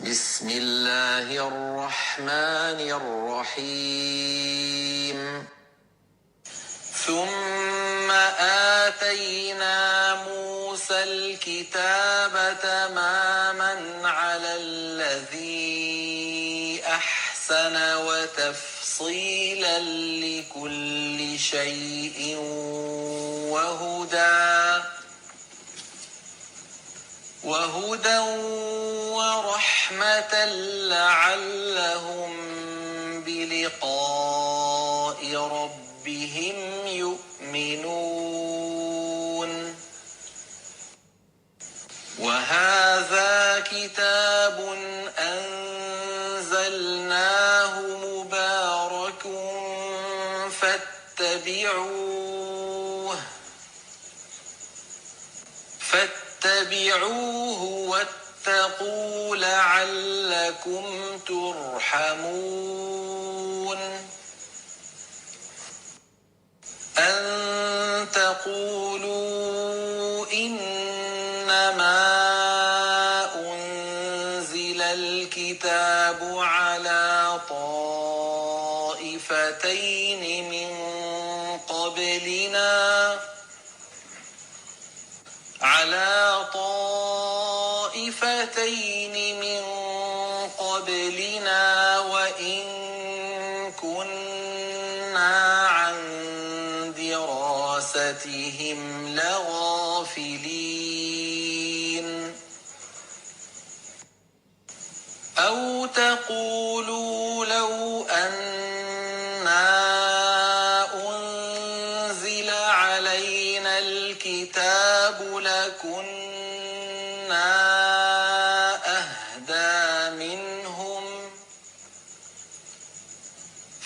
بسم الله الرحمن الرحيم ثم آتينا موسى الكتاب تماما على الذي أحسن وتفصيلا لكل شيء وهدى ورحمة لعلهم بلقاء ربهم يؤمنون وهذا كتاب أنزلناه مبارك فاتبعوه واتقوا لعلكم ترحمون أن تقولوا إنما أنزل الكتاب على طائفتين من قبلنا وإن كنا عن دراستهم لغافلين أو تقولوا لو أنا أنزل علينا الكتاب لكنا أهدى منهم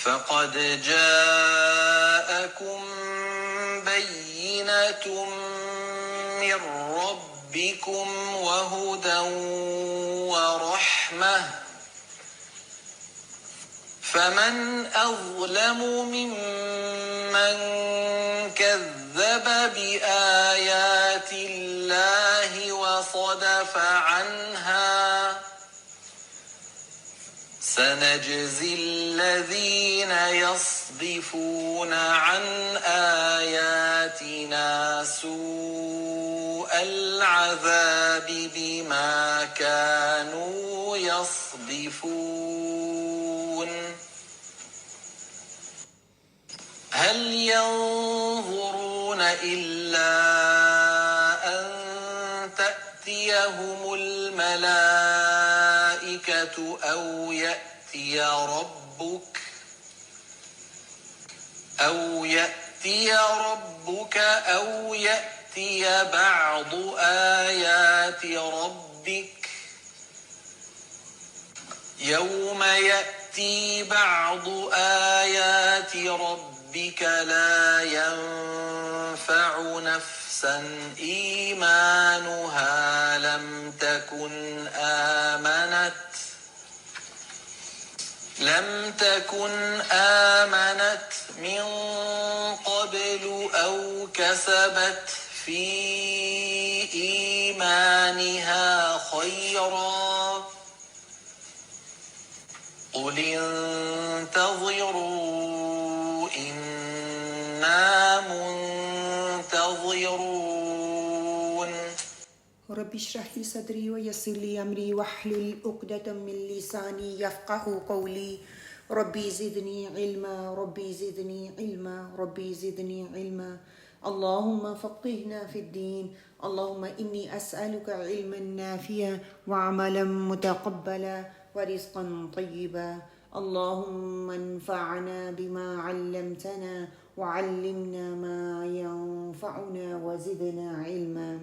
فقد جاءكم بينة من ربكم وهدى ورحمة فمن أظلم ممن كذب بآيات الله وصدف عنها سنجزي الذين يصدفون عن آياتنا سوء العذاب بما كانوا يصدفون هل ينظرون إلا أن تأتيهم الملائكة أو يأتي ربك أو يأتي بعض آيات ربك يوم يأتي بعض آيات ربك لا ينفع نفسا إيمانها لم تكن آمنت من قبل أو كسبت في إيمانها خيرا قل انتظروا إنا منتظرون رب اشرح لي صدري ويسر لي أمري واحلل عقدة من لساني يفقهوا قولي ربي زدني علما ربي زدني علما ربي زدني علما اللهم فقهنا في الدين اللهم إني أسألك علما نافعا وعملا متقبلا ورزقا طيبا اللهم انفعنا بما علمتنا وعلمنا ما ينفعنا وزدنا علما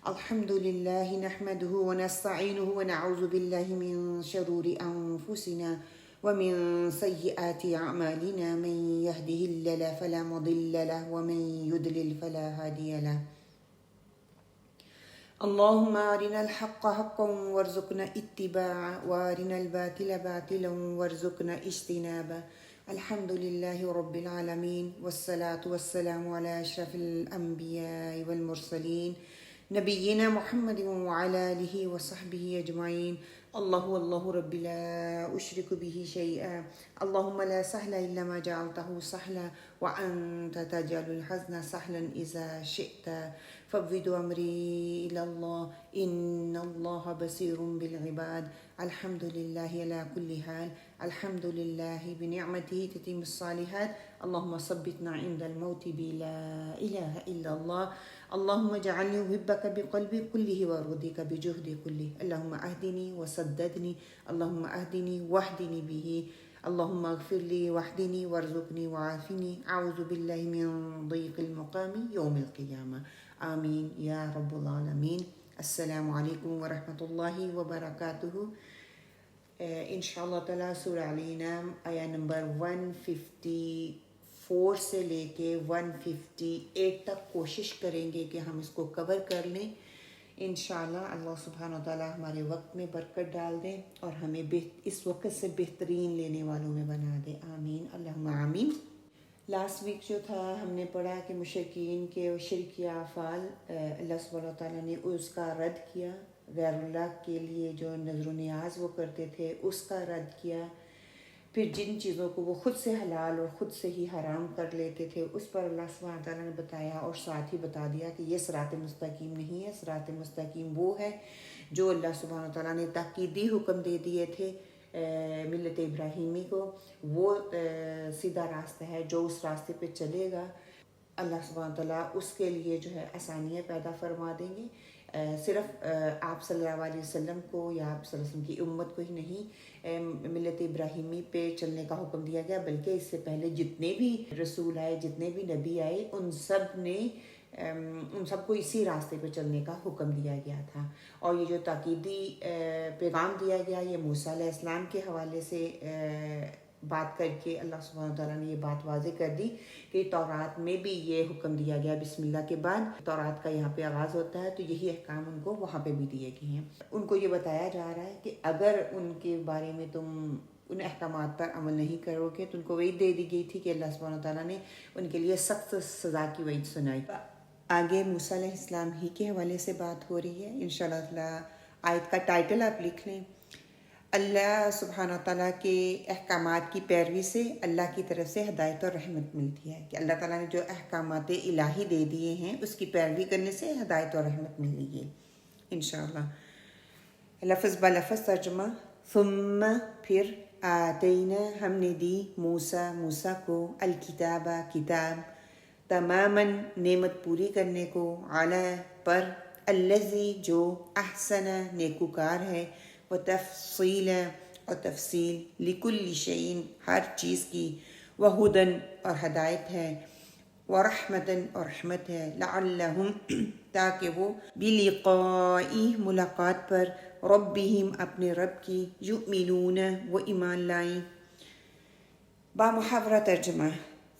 الحمد لله نحمده ونستعينه ونعوذ بالله من شرور أنفسنا ومن سيئات أعمالنا من يهده الله فلا مضل له ومن يضلل فلا هادي له اللهم أرنا الحق حقا وارزقنا اتباعه وأرنا الباطل باطلا وارزقنا اجتنابه الحمد لله رب العالمين والصلاة والسلام على أشرف الأنبياء والمرسلين نبينا محمد وعلى آله وصحبه أجمعين الله ربي لا أشرك به شيئا اللهم لا سهل إلا ما جعلته سهلا وأنت تجعل الحزن سهلا إذا شئت فوض أمري إلى الله إن الله بصير بالعباد الحمد لله على كل حال الحمد لله بنعمته تتم الصالحات اللهم ثبتنا عند الموت بلا إله إلا الله اللهم اجعلني أحبك بقلبي كله وأرضيك بجهدي كله اللهم أهدني وسددني اللهم أهدني واهدني به اللهم اغفر لي واهدني وارزقني وعافني أعوذ بالله من ضيق المقام يوم القيامة آمين يا رب العالمين السلام عليكم ورحمة الله وبركاته انشاءاللہ تعالیٰ سورہ الانعام آیا نمبر 154 سے لے کے 158 تک کوشش کریں گے کہ ہم اس کو کور کر لیں انشاءاللہ اللہ سبحانہ وتعالیٰ ہمارے وقت میں برکت ڈال دیں اور ہمیں اس وقت سے بہترین لینے والوں میں بنا دے آمین اللہم آمین لاسٹ ویک جو تھا ہم نے پڑھا کہ مشرکین کے شرکیہ افعال اللہ سبحانہ وتعالیٰ نے اس کا رد کیا غیر اللہ کے لیے جو نظر و نیاز وہ کرتے تھے اس کا رد کیا پھر جن چیزوں کو وہ خود سے حلال اور خود سے ہی حرام کر لیتے تھے اس پر اللہ سبحانہ وتعالیٰ نے بتایا اور ساتھ ہی بتا دیا کہ یہ صراط مستقیم نہیں ہے صراط مستقیم وہ ہے جو اللہ سبحانہ وتعالیٰ نے تاکیدی حکم دے دیے تھے ملت ابراہیمی کو وہ سیدھا راستہ ہے جو اس راستے پہ چلے گا اللہ سبحانہ وتعالیٰ اس کے لیے جو ہے آسانیاں پیدا فرما دیں گے صرف آپ صلی اللہ علیہ وسلم کو یا آپ صلی اللہ علیہ وسلم کی امت کو ہی نہیں ملت ابراہیمی پہ چلنے کا حکم دیا گیا بلکہ اس سے پہلے جتنے بھی رسول آئے جتنے بھی نبی آئے ان سب کو اسی راستے پہ چلنے کا حکم دیا گیا تھا اور یہ جو تاکیدی پیغام دیا گیا یہ موسیٰ علیہ السلام کے حوالے سے بات کر کے اللہ سبحانہ وتعالیٰ نے یہ بات واضح کر دی کہ تورات میں بھی یہ حکم دیا گیا بسم اللہ کے بعد تورات کا یہاں پہ آغاز ہوتا ہے تو یہی احکام ان کو وہاں پہ بھی دیے گئے ہیں ان کو یہ بتایا جا رہا ہے کہ اگر ان کے بارے میں تم ان احکامات پر عمل نہیں کرو گے تو ان کو وعید دے دی گئی تھی کہ اللہ سبحانہ وتعالیٰ نے ان کے لیے سخت سزا کی وعید سنائی آگے موسیٰ علیہ السلام ہی کے حوالے سے بات ہو رہی ہے انشاءاللہ تعالیٰ آیت کا ٹائٹل آپ لکھ لیں اللہ سبحانہ وتعالیٰ کے احکامات کی پیروی سے اللہ کی طرف سے ہدایت اور رحمت ملتی ہے کہ اللہ تعالیٰ نے جو احکامات الہی دے دیے ہیں اس کی پیروی کرنے سے ہدایت اور رحمت ملے گی انشاءاللہ لفظ بلفظ ترجمہ ثم پھر آتینا ہم نے دی موسیٰ کو الکتاب کتاب تماماً نعمت پوری کرنے کو علی پر الذی جو احسن نیکوکار ہے وتفصیل اور تفصیل لکل شیء ہر چیز کی وہدن اور ہدایت ہے ورحمتن اور رحمت ہے لعلہم تاکہ وہ بلقائی ملاقات پر ربہم اپنے رب کی یؤمنون وہ ایمان لائیں بامحاورہ ترجمہ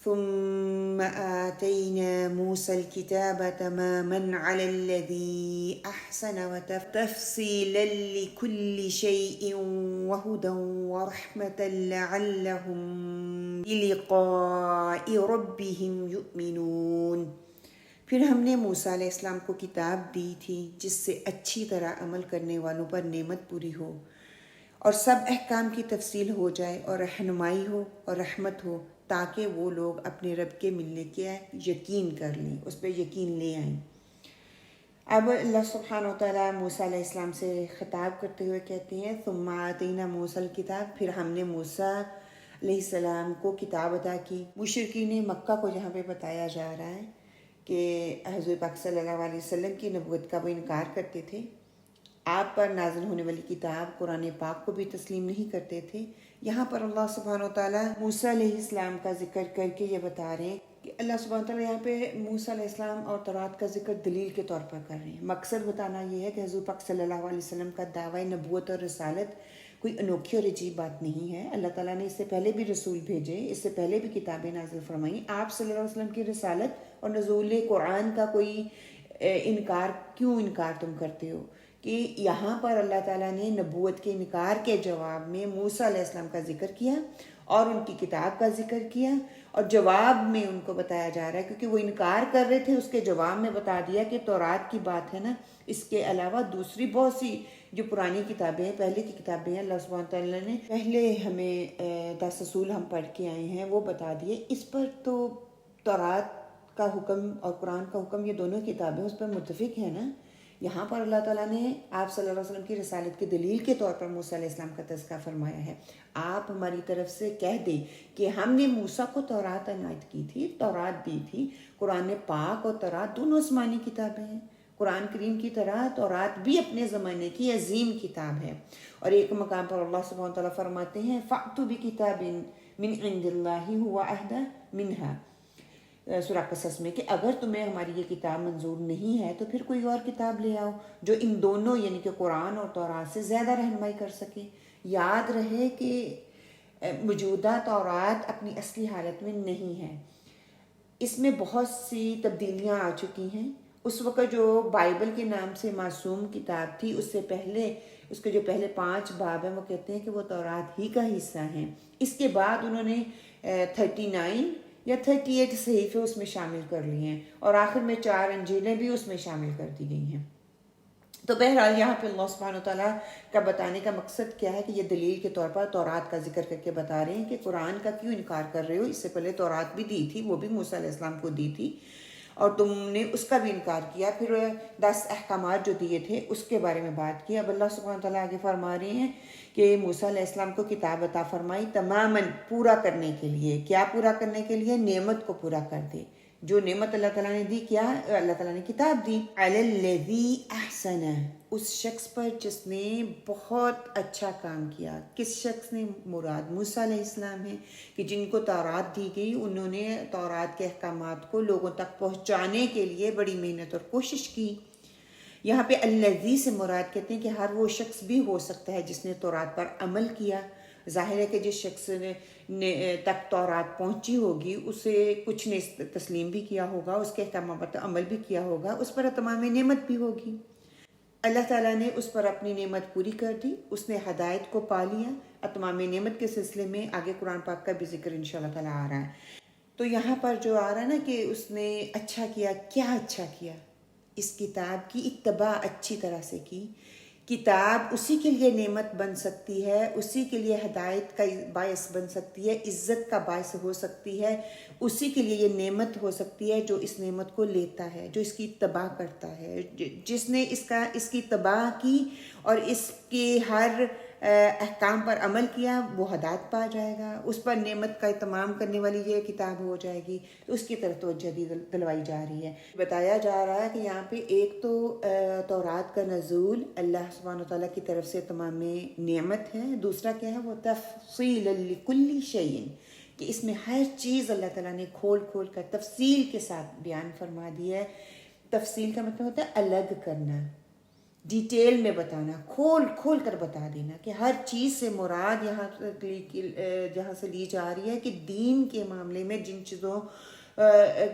ثم آتينا موسى الكتاب تماما على الذي أحسن وتفصيلا لكل شيء وهدى ورحمة لعلهم بلقاء ربهم يؤمنون پھر ہم نے موسیٰ علیہ السلام کو کتاب دی تھی جس سے اچھی طرح عمل کرنے والوں پر نعمت پوری ہو اور سب احکام کی تفصیل ہو جائے اور رہنمائی ہو اور رحمت ہو تاکہ وہ لوگ اپنے رب کے ملنے کے یقین کر لیں اس پہ یقین لے آئیں اب اللہ سبحانہ وتعالیٰ موسیٰ علیہ السلام سے خطاب کرتے ہوئے کہتے ہیں ثم آتینا موسیٰ الکتاب پھر ہم نے موسیٰ علیہ السلام کو کتاب عطا کی مشرکین مکہ کو جہاں پہ بتایا جا رہا ہے کہ حضور پاک صلی اللہ علیہ وسلم کی نبوت کا وہ انکار کرتے تھے آپ پر نازل ہونے والی کتاب قرآن پاک کو بھی تسلیم نہیں کرتے تھے یہاں پر اللہ سبحانہ وتعالیٰ موسیٰ علیہ السلام کا ذکر کر کے یہ بتا رہے ہیں کہ اللہ سبحانہ وتعالیٰ یہاں پہ موسیٰ علیہ السلام اور تورات کا ذکر دلیل کے طور پر کر رہے ہیں مقصد بتانا یہ ہے کہ حضور پاک صلی اللہ علیہ وسلم کا دعویٰ نبوت اور رسالت کوئی انوکھی اور عجیب بات نہیں ہے اللہ تعالیٰ نے اس سے پہلے بھی رسول بھیجے اس سے پہلے بھی کتابیں نازل فرمائیں آپ صلی اللہ علیہ وسلم کی رسالت اور نزول قرآن کا کوئی کیوں انکار تم کرتے ہو کہ یہاں پر اللہ تعالیٰ نے نبوت کے انکار کے جواب میں موسیٰ علیہ السلام کا ذکر کیا اور ان کی کتاب کا ذکر کیا اور جواب میں ان کو بتایا جا رہا ہے کیونکہ وہ انکار کر رہے تھے اس کے جواب میں بتا دیا کہ تورات کی بات ہے نا اس کے علاوہ دوسری بہت سی جو پرانی کتابیں ہیں، پہلے کی کتابیں ہیں، اللہ سبحانہ تعالیٰ نے پہلے ہمیں 10 اصول ہم پڑھ کے آئے ہیں وہ بتا دیے. اس پر تو تورات کا حکم اور قرآن کا حکم، یہ دونوں کتابیں اس پر متفق ہیں نا. یہاں پر اللہ تعالیٰ نے آپ صلی اللہ علیہ وسلم کی رسالت کی دلیل کے طور پر موسیٰ علیہ السلام کا تذکرہ فرمایا ہے. آپ ہماری طرف سے کہہ دیں کہ ہم نے موسیٰ کو تورات عنایت کی تھی، تورات دی تھی. قرآن پاک اور تورات دونوں آسمانی کتابیں ہیں. قرآن کریم کی طرح تورات بھی اپنے زمانے کی عظیم کتاب ہے. اور ایک مقام پر اللہ سبحانہ تعالیٰ فرماتے ہیں فَأْتُوا بِكِتَابٍ مِّنْ عِنْدِ اللَّهِ هُوَ أَهْدَىٰ مِنْهَا، سورہ قصص میں، کہ اگر تمہیں ہماری یہ کتاب منظور نہیں ہے تو پھر کوئی اور کتاب لے آؤ جو ان دونوں یعنی کہ قرآن اور تورات سے زیادہ رہنمائی کر سکے. یاد رہے کہ موجودہ تورات اپنی اصلی حالت میں نہیں ہے، اس میں بہت سی تبدیلیاں آ چکی ہیں. اس وقت جو بائبل کے نام سے معصوم کتاب تھی، اس سے پہلے اس کے جو پہلے 5 باب ہیں وہ کہتے ہیں کہ وہ تورات ہی کا حصہ ہیں. اس کے بعد انہوں نے 39 یا 38 صحیفے اس میں شامل کر لیے ہیں، اور آخر میں 4 انجیلیں بھی اس میں شامل کر دی گئی ہیں. تو بہرحال یہاں پہ اللہ سبحانہ تعالیٰ کا بتانے کا مقصد کیا ہے کہ یہ دلیل کے طور پر تورات کا ذکر کر کے بتا رہے ہیں کہ قرآن کا کیوں انکار کر رہے ہو. اس سے پہلے تورات بھی دی تھی، وہ بھی موسیٰ علیہ السلام کو دی تھی، اور تم نے اس کا بھی انکار کیا. پھر 10 احکامات جو دیے تھے اس کے بارے میں بات کی. اب اللہ سبحانہ تعالیٰ آگے فرما رہے ہیں کہ موسیٰ علیہ السلام کو کتاب عطا فرمائی تماماً پورا کرنے کے لیے. کیا پورا کرنے کے لیے؟ نعمت کو پورا کر دے. جو نعمت اللہ تعالیٰ نے دی، کیا اللہ تعالیٰ نے کتاب دی. علی الذی احسن، اس شخص پر جس نے بہت اچھا کام کیا. کس شخص نے؟ مراد موسیٰ علیہ السلام ہے کہ جن کو تورات دی گئی، انہوں نے تورات کے احکامات کو لوگوں تک پہنچانے کے لیے بڑی محنت اور کوشش کی. یہاں پہ الذی سے مراد کہتے ہیں کہ ہر وہ شخص بھی ہو سکتا ہے جس نے تورات پر عمل کیا. ظاہر ہے کہ جس شخص نے تک تورات پہنچی ہوگی اسے کچھ نے تسلیم بھی کیا ہوگا، اس کے احکامات پر عمل بھی کیا ہوگا، اس پر اتمام نعمت بھی ہوگی. اللہ تعالیٰ نے اس پر اپنی نعمت پوری کر دی، اس نے ہدایت کو پا لیا. اتمام نعمت کے سلسلے میں آگے قرآن پاک کا بھی ذکر انشاءاللہ تعالیٰ آ رہا ہے. تو یہاں پر جو آ رہا ہے نا کہ اس نے اچھا کیا، کیا اچھا کیا؟ اس کتاب کی اتباع اچھی طرح سے کی. کتاب اسی کے لیے نعمت بن سکتی ہے، اسی کے لیے ہدایت کا باعث بن سکتی ہے، عزت کا باعث ہو سکتی ہے، اسی کے لیے یہ نعمت ہو سکتی ہے جو اس نعمت کو لیتا ہے، جو اس کی اتباع کرتا ہے. جس نے اس کی اتباع کی اور اس کے ہر احکام پر عمل کیا وہ ہدایت پا جائے گا. اس پر نعمت کا اہتمام کرنے والی یہ کتاب ہو جائے گی. تو اس کی طرف توجہ دلوائی جا رہی ہے. بتایا جا رہا ہے کہ یہاں پہ ایک تو تورات کا نزول اللہ سبحانہ وتعالیٰ کی طرف سے تمام نعمت ہے. دوسرا کیا ہے؟ وہ تفصیل لکل شیء، کہ اس میں ہر چیز اللہ تعالیٰ نے کھول کھول کر تفصیل کے ساتھ بیان فرما دیا ہے. تفصیل کا مطلب ہوتا ہے الگ کرنا، ڈیٹیل میں بتانا، کھول کھول کر بتا دینا. کہ ہر چیز سے مراد جہاں سے لی جا رہی ہے کہ دین کے معاملے میں جن چیزوں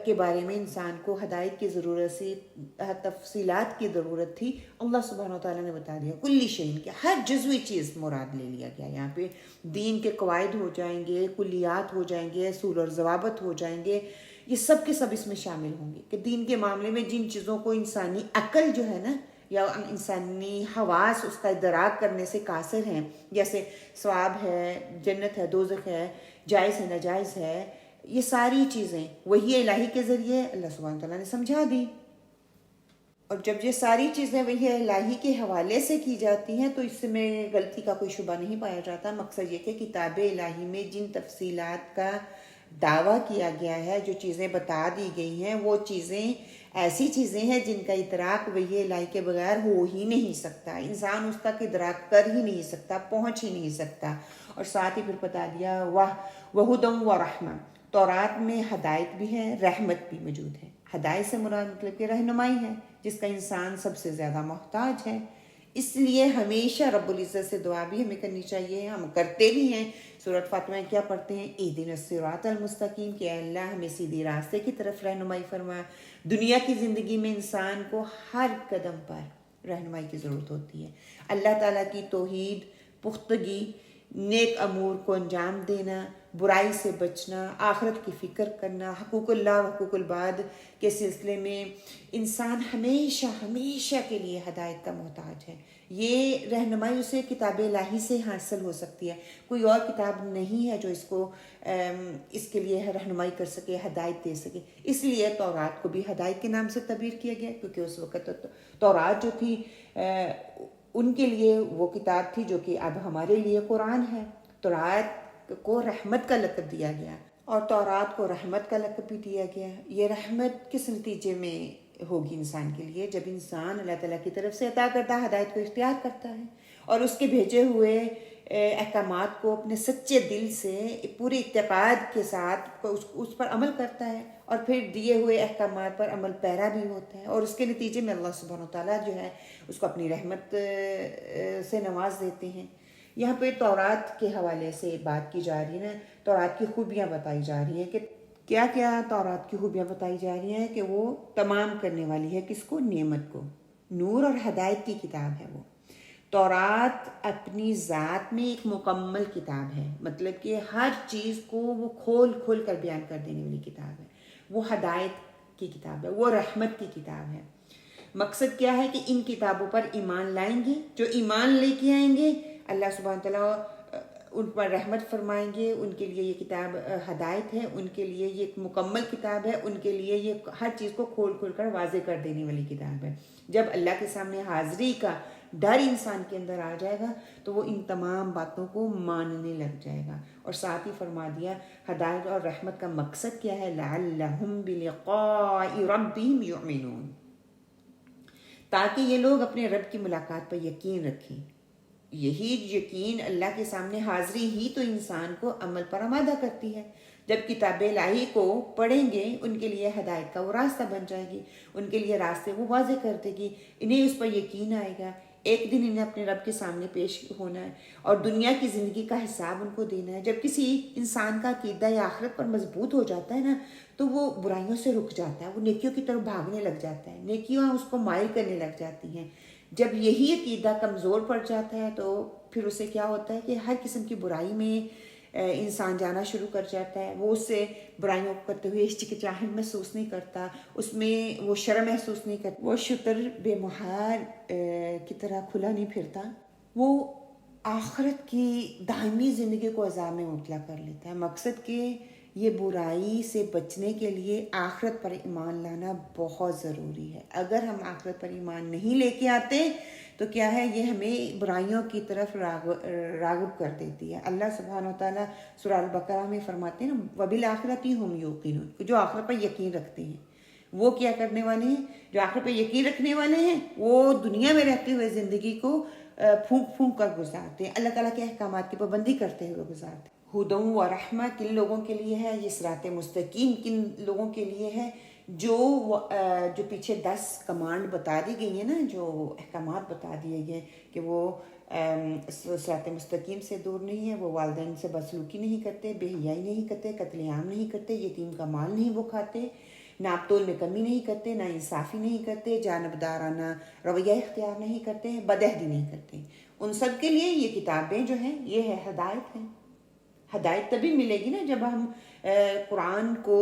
کے بارے میں انسان کو ہدایت کی ضرورت سی، تفصیلات کی ضرورت تھی، اللہ سبحانہ وتعالیٰ نے بتا دیا. کلی شیء، کہ ہر جزوی چیز مراد لے لیا گیا. یہاں پہ دین کے قواعد ہو جائیں گے، کلیات ہو جائیں گے، اصول اور ضوابط ہو جائیں گے، یہ سب کے سب اس میں شامل ہوں گے. کہ دین کے معاملے میں جن چیزوں کو انسانی عقل جو ہے نا یا انسانی حواس اس کا ادراک کرنے سے قاصر ہیں، جیسے ثواب ہے، جنت ہے، دوزخ ہے، جائز ہے، ناجائز ہے، یہ ساری چیزیں وحی الہی کے ذریعے اللہ سبحانہ تعالیٰ نے سمجھا دی. اور جب یہ ساری چیزیں وحی الہی کے حوالے سے کی جاتی ہیں تو اس میں غلطی کا کوئی شبہ نہیں پایا جاتا. مقصد یہ کہ کتاب الہی میں جن تفصیلات کا دعویٰ کیا گیا ہے، جو چیزیں بتا دی گئی ہیں، وہ چیزیں ایسی چیزیں ہیں جن کا ادراک وحی الہی کے بغیر ہو ہی نہیں سکتا. انسان اس تک ادراک کر ہی نہیں سکتا، پہنچ ہی نہیں سکتا. اور ساتھ ہی پھر بتا دیا وَهُدًى وَرَحْمَةً، تورات میں ہدایت بھی ہے، رحمت بھی موجود ہے. ہدایت سے مراد مطلب کہ رہنمائی ہے جس کا انسان سب سے زیادہ محتاج ہے. اس لیے ہمیشہ رب العزت سے دعا بھی ہمیں کرنی چاہیے، ہم کرتے بھی ہیں. سورۃ فاطمہ میں کیا پڑھتے ہیں؟ اہدنا الصراط المستقیم، کہ اللہ ہمیں سیدھی راستے کی طرف رہنمائی فرما. دنیا کی زندگی میں انسان کو ہر قدم پر رہنمائی کی ضرورت ہوتی ہے. اللہ تعالیٰ کی توحید، پختگی، نیک امور کو انجام دینا، برائی سے بچنا، آخرت کی فکر کرنا، حقوق اللہ و حقوق العباد کے سلسلے میں انسان ہمیشہ ہمیشہ کے لیے ہدایت کا محتاج ہے۔ یہ رہنمائی اسے کتاب الہی سے حاصل ہو سکتی ہے، کوئی اور کتاب نہیں ہے جو اس کے لیے رہنمائی کر سکے، ہدایت دے سکے۔ اس لیے تورات کو بھی ہدایت کے نام سے تعبیر کیا گیا، کیونکہ اس وقت تورات جو تھی ان کے لیے وہ کتاب تھی جو کہ اب ہمارے لیے قرآن ہے۔ تورات کو رحمت کا لقب دیا گیا اور تورات کو رحمت کا لقب بھی دیا گیا۔ یہ رحمت کس نتیجے میں ہوگی انسان کے لیے؟ جب انسان اللہ تعالیٰ کی طرف سے عطا کردہ ہدایت کو اختیار کرتا ہے اور اس کے بھیجے ہوئے احکامات کو اپنے سچے دل سے پورے اعتقاد کے ساتھ اس پر عمل کرتا ہے اور پھر دیے ہوئے احکامات پر عمل پیرا بھی ہوتا ہے، اور اس کے نتیجے میں اللہ سبحانہ وتعالیٰ جو ہے اس کو اپنی رحمت سے نواز دیتے ہیں۔ یہاں پہ تورات کے حوالے سے بات کی جا رہی ہے نا، تورات کی خوبیاں بتائی جا رہی ہیں کہ کیا کیا تورات کی خوبیاں بتائی جا رہی ہیں کہ وہ تمام کرنے والی ہے کس کو؟ نعمت کو۔ نور اور ہدایت کی کتاب ہے وہ۔ تورات اپنی ذات میں ایک مکمل کتاب ہے، مطلب کہ ہر چیز کو وہ کھول کھول کر بیان کر دینے والی کتاب ہے، وہ ہدایت کی کتاب ہے، وہ رحمت کی کتاب ہے۔ مقصد کیا ہے کہ ان کتابوں پر ایمان لائیں گے، جو ایمان لے کے آئیں گے اللہ سبحانہ تعالیٰ ان پر رحمت فرمائیں گے، ان کے لیے یہ کتاب ہدایت ہے، ان کے لیے یہ ایک مکمل کتاب ہے، ان کے لیے یہ ہر چیز کو کھول کھول کر واضح کر دینے والی کتاب ہے۔ جب اللہ کے سامنے حاضری کا ڈر انسان کے اندر آ جائے گا تو وہ ان تمام باتوں کو ماننے لگ جائے گا۔ اور ساتھ ہی فرما دیا ہدایت اور رحمت کا مقصد کیا ہے؟ لعلہم بلقاء ربہم یؤمنون، تاکہ یہ لوگ اپنے رب کی ملاقات پر یقین رکھیں۔ یہی یقین اللہ کے سامنے حاضری ہی تو انسان کو عمل پر آمادہ کرتی ہے۔ جب کتاب الہی کو پڑھیں گے ان کے لیے ہدایت کا وہ راستہ بن جائے گی، ان کے لیے راستے وہ واضح کر دے گی، انہیں اس پر یقین آئے گا۔ ایک دن انہیں اپنے رب کے سامنے پیش ہونا ہے اور دنیا کی زندگی کا حساب ان کو دینا ہے۔ جب کسی انسان کا عقیدہ یا آخرت پر مضبوط ہو جاتا ہے نا تو وہ برائیوں سے رک جاتا ہے، وہ نیکیوں کی طرف بھاگنے لگ جاتا ہے، نیکیاں اس کو مائل کرنے لگ جاتی ہیں۔ جب یہی عقیدہ کمزور پڑ جاتا ہے تو پھر اسے کیا ہوتا ہے کہ ہر قسم کی برائی میں انسان جانا شروع کر جاتا ہے، وہ اس سے برائیوں کو کرتے ہوئے ہچکچاہٹ محسوس نہیں کرتا، اس میں وہ شرم محسوس نہیں کرتا، وہ شتر بے مہار کی طرح کھلا نہیں پھرتا، وہ آخرت کی دائمی زندگی کو عذاب میں مبتلا کر لیتا ہے۔ مقصد کہ یہ برائی سے بچنے کے لیے آخرت پر ایمان لانا بہت ضروری ہے۔ اگر ہم آخرت پر ایمان نہیں لے کے آتے تو کیا ہے، یہ ہمیں برائیوں کی طرف راغب کر دیتی ہے۔ اللہ سبحانہ وتعالیٰ سورہ البقرہ میں فرماتے ہیں نا وَبِالْآخِرَةِ هُمْ يُوقِنُونَ، جو آخرت پر یقین رکھتے ہیں۔ وہ کیا کرنے والے ہیں؟ جو آخرت پر یقین رکھنے والے ہیں وہ دنیا میں رہتے ہوئے زندگی کو پھونک پھونک کر گزارتے ہیں، اللہ تعالیٰ کے احکامات کی پابندی کرتے ہوئے گزارتے ہیں۔ ہدی و رحمہ کن لوگوں کے لیے ہے؟ یہ صراط مستقیم کن لوگوں کے لیے ہے؟ جو پیچھے 10 کمانڈ بتا دی گئی ہیں نا، جو احکامات بتا دیے گئے کہ وہ صراط مستقیم سے دور نہیں ہے، وہ والدین سے بدسلوکی نہیں کرتے، بے حیائی نہیں کرتے، قتل عام نہیں کرتے، یتیم کا مال نہیں وہ کھاتے، ناپ تول میں کمی نہیں کرتے، نا انصافی نہیں کرتے، جانبدارانہ رویہ اختیار نہیں کرتے، بدعہدی نہیں کرتے۔ ان سب کے لیے یہ کتابیں جو ہیں یہ ہے ہدایت ہیں۔ ہدایت تبھی ملے گی نا جب ہم قرآن کو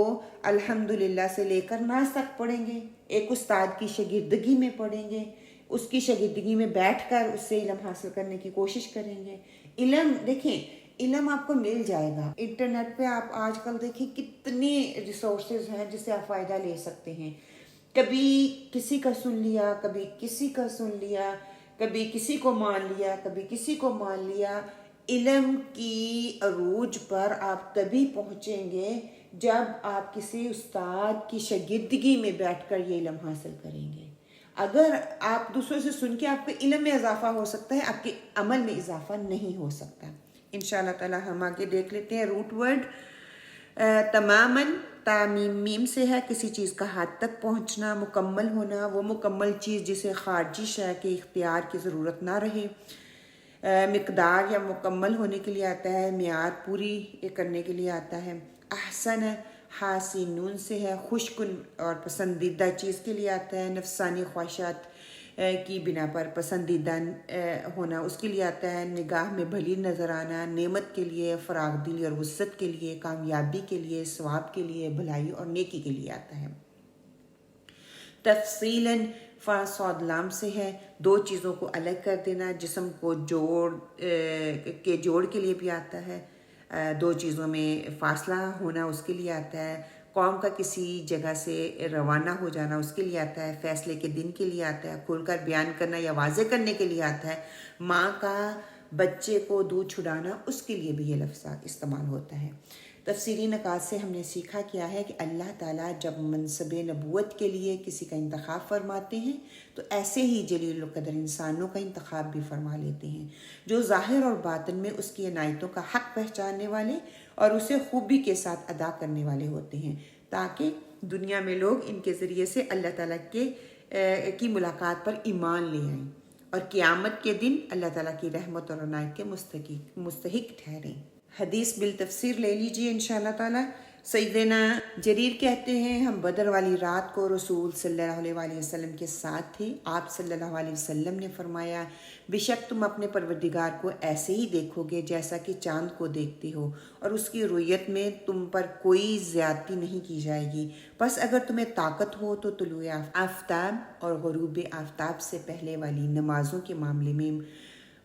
الحمدللہ سے لے کر ناس تک پڑھیں گے، ایک استاد کی شاگردگی میں پڑھیں گے، اس کی شاگردگی میں بیٹھ کر اس سے علم حاصل کرنے کی کوشش کریں گے۔ علم دیکھیں، علم آپ کو مل جائے گا انٹرنیٹ پہ۔ آپ آج کل دیکھیں کتنے ریسورسز ہیں جس سے آپ فائدہ لے سکتے ہیں۔ کبھی کسی کا سن لیا، کبھی کسی کا سن لیا، کبھی کسی کو مان لیا، کبھی کسی کو مان لیا۔ علم کی عروج پر آپ تبھی پہنچیں گے جب آپ کسی استاد کی شاگردگی میں بیٹھ کر یہ علم حاصل کریں گے۔ اگر آپ دوسروں سے سن کے آپ کے علم میں اضافہ ہو سکتا ہے، آپ کے عمل میں اضافہ نہیں ہو سکتا۔ انشاءاللہ تعالی ہم آگے دیکھ لیتے ہیں۔ روٹ ورڈ تماماً تامیم میم سے ہے، کسی چیز کا حد تک پہنچنا، مکمل ہونا، وہ مکمل چیز جسے خارجی شے کے اختیار کی ضرورت نہ رہے۔ مقدار یا مکمل ہونے کے لیے آتا ہے، معیار پوری کرنے کے لیے آتا ہے۔ احسن حاسنون سے ہے، خوش کن اور پسندیدہ چیز کے لیے آتا ہے۔ نفسانی خواہشات کی بنا پر پسندیدہ ہونا اس کے لیے آتا ہے، نگاہ میں بھلی نظر آنا نعمت کے لیے، فراغ دلی اور وسعت کے لیے، کامیابی کے لیے، ثواب کے لیے، بھلائی اور نیکی کے لیے آتا ہے۔ تفصیلاً فا صاد لام سے ہے، دو چیزوں کو الگ کر دینا، جسم کو جوڑ کے لیے بھی آتا ہے، دو چیزوں میں فاصلہ ہونا اس کے لیے آتا ہے، قوم کا کسی جگہ سے روانہ ہو جانا اس کے لیے آتا ہے، فیصلے کے دن کے لیے آتا ہے، کھول کر بیان کرنا یا واضح کرنے کے لیے آتا ہے، ماں کا بچے کو دودھ چھڑانا اس کے لیے بھی یہ لفظ استعمال ہوتا ہے۔ تفسیری نکات سے ہم نے سیکھا کیا ہے کہ اللہ تعالیٰ جب منصب نبوت کے لیے کسی کا انتخاب فرماتے ہیں تو ایسے ہی جلیل القدر انسانوں کا انتخاب بھی فرما لیتے ہیں جو ظاہر اور باطن میں اس کی عنایتوں کا حق پہچاننے والے اور اسے خوبی کے ساتھ ادا کرنے والے ہوتے ہیں، تاکہ دنیا میں لوگ ان کے ذریعے سے اللہ تعالیٰ کی ملاقات پر ایمان لے آئیں اور قیامت کے دن اللہ تعالیٰ کی رحمت اور عنایت کے مستحق ٹھہریں۔ حدیث بالتفسیر لے لیجئے انشاءاللہ تعالیٰ۔ سیدنا جریر کہتے ہیں ہم بدر والی رات کو رسول صلی اللہ علیہ وآلہ وسلم کے ساتھ تھے، آپ صلی اللہ علیہ وسلم نے فرمایا بے شک تم اپنے پروردگار کو ایسے ہی دیکھو گے جیسا کہ چاند کو دیکھتے ہو، اور اس کی رؤیت میں تم پر کوئی زیادتی نہیں کی جائے گی، بس اگر تمہیں طاقت ہو تو طلوع آفتاب اور غروب آفتاب سے پہلے والی نمازوں کے معاملے میں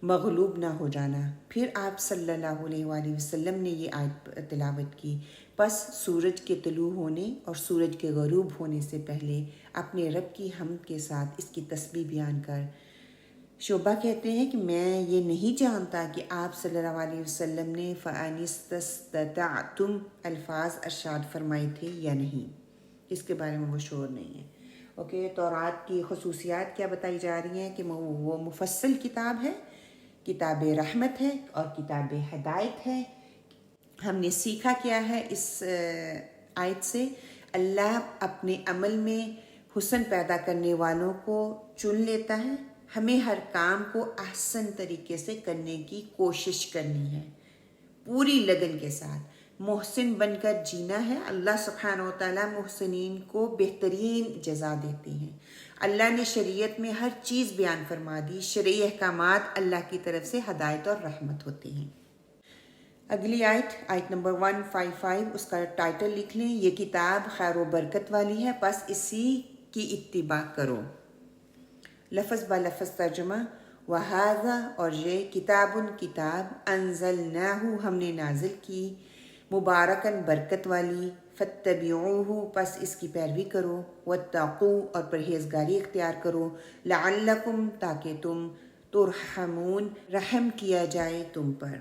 مغلوب نہ ہو جانا۔ پھر آپ صلی اللہ علیہ وآلہ وسلم نے یہ آیت تلاوت کی، پس سورج کے طلوع ہونے اور سورج کے غروب ہونے سے پہلے اپنے رب کی حمد کے ساتھ اس کی تسبیح بیان کر۔ شعبہ کہتے ہیں کہ میں یہ نہیں جانتا کہ آپ صلی اللہ علیہ وسلم نے فَأَنِ اسْتَطَعْتُمْ الفاظ ارشاد فرمائے تھے یا نہیں، اس کے بارے میں وہ شعور نہیں ہے۔ اوکے، تورات کی خصوصیات کیا بتائی جا رہی ہیں کہ وہ مفصل کتاب ہے، کتاب رحمت ہے اور کتاب ہدایت ہے۔ ہم نے سیکھا کیا ہے اس آیت سے، اللہ اپنے عمل میں حسن پیدا کرنے والوں کو چن لیتا ہے، ہمیں ہر کام کو احسن طریقے سے کرنے کی کوشش کرنی ہے، پوری لگن کے ساتھ محسن بن کر جینا ہے۔ اللہ سبحانہ و تعالیٰ محسنین کو بہترین جزا دیتے ہیں۔ اللہ نے شریعت میں ہر چیز بیان فرما دی، شرعی احکامات اللہ کی طرف سے ہدایت اور رحمت ہوتے ہیں۔ اگلی آیت نمبر 155، اس کا ٹائٹل لکھ لیں، یہ کتاب خیر و برکت والی ہے، پس اسی کی اتباع کرو۔ لفظ با لفظ ترجمہ، وَهَذَا اور یہ کتاب انزلناہ ہم نے نازل کی، مبارکن برکت والی، فاتبعوہ پس اس کی پیروی کرو، واتقوا اور پرہیزگاری اختیار کرو، لعلکم تاکہ تم ترحمون رحم کیا جائے تم پر۔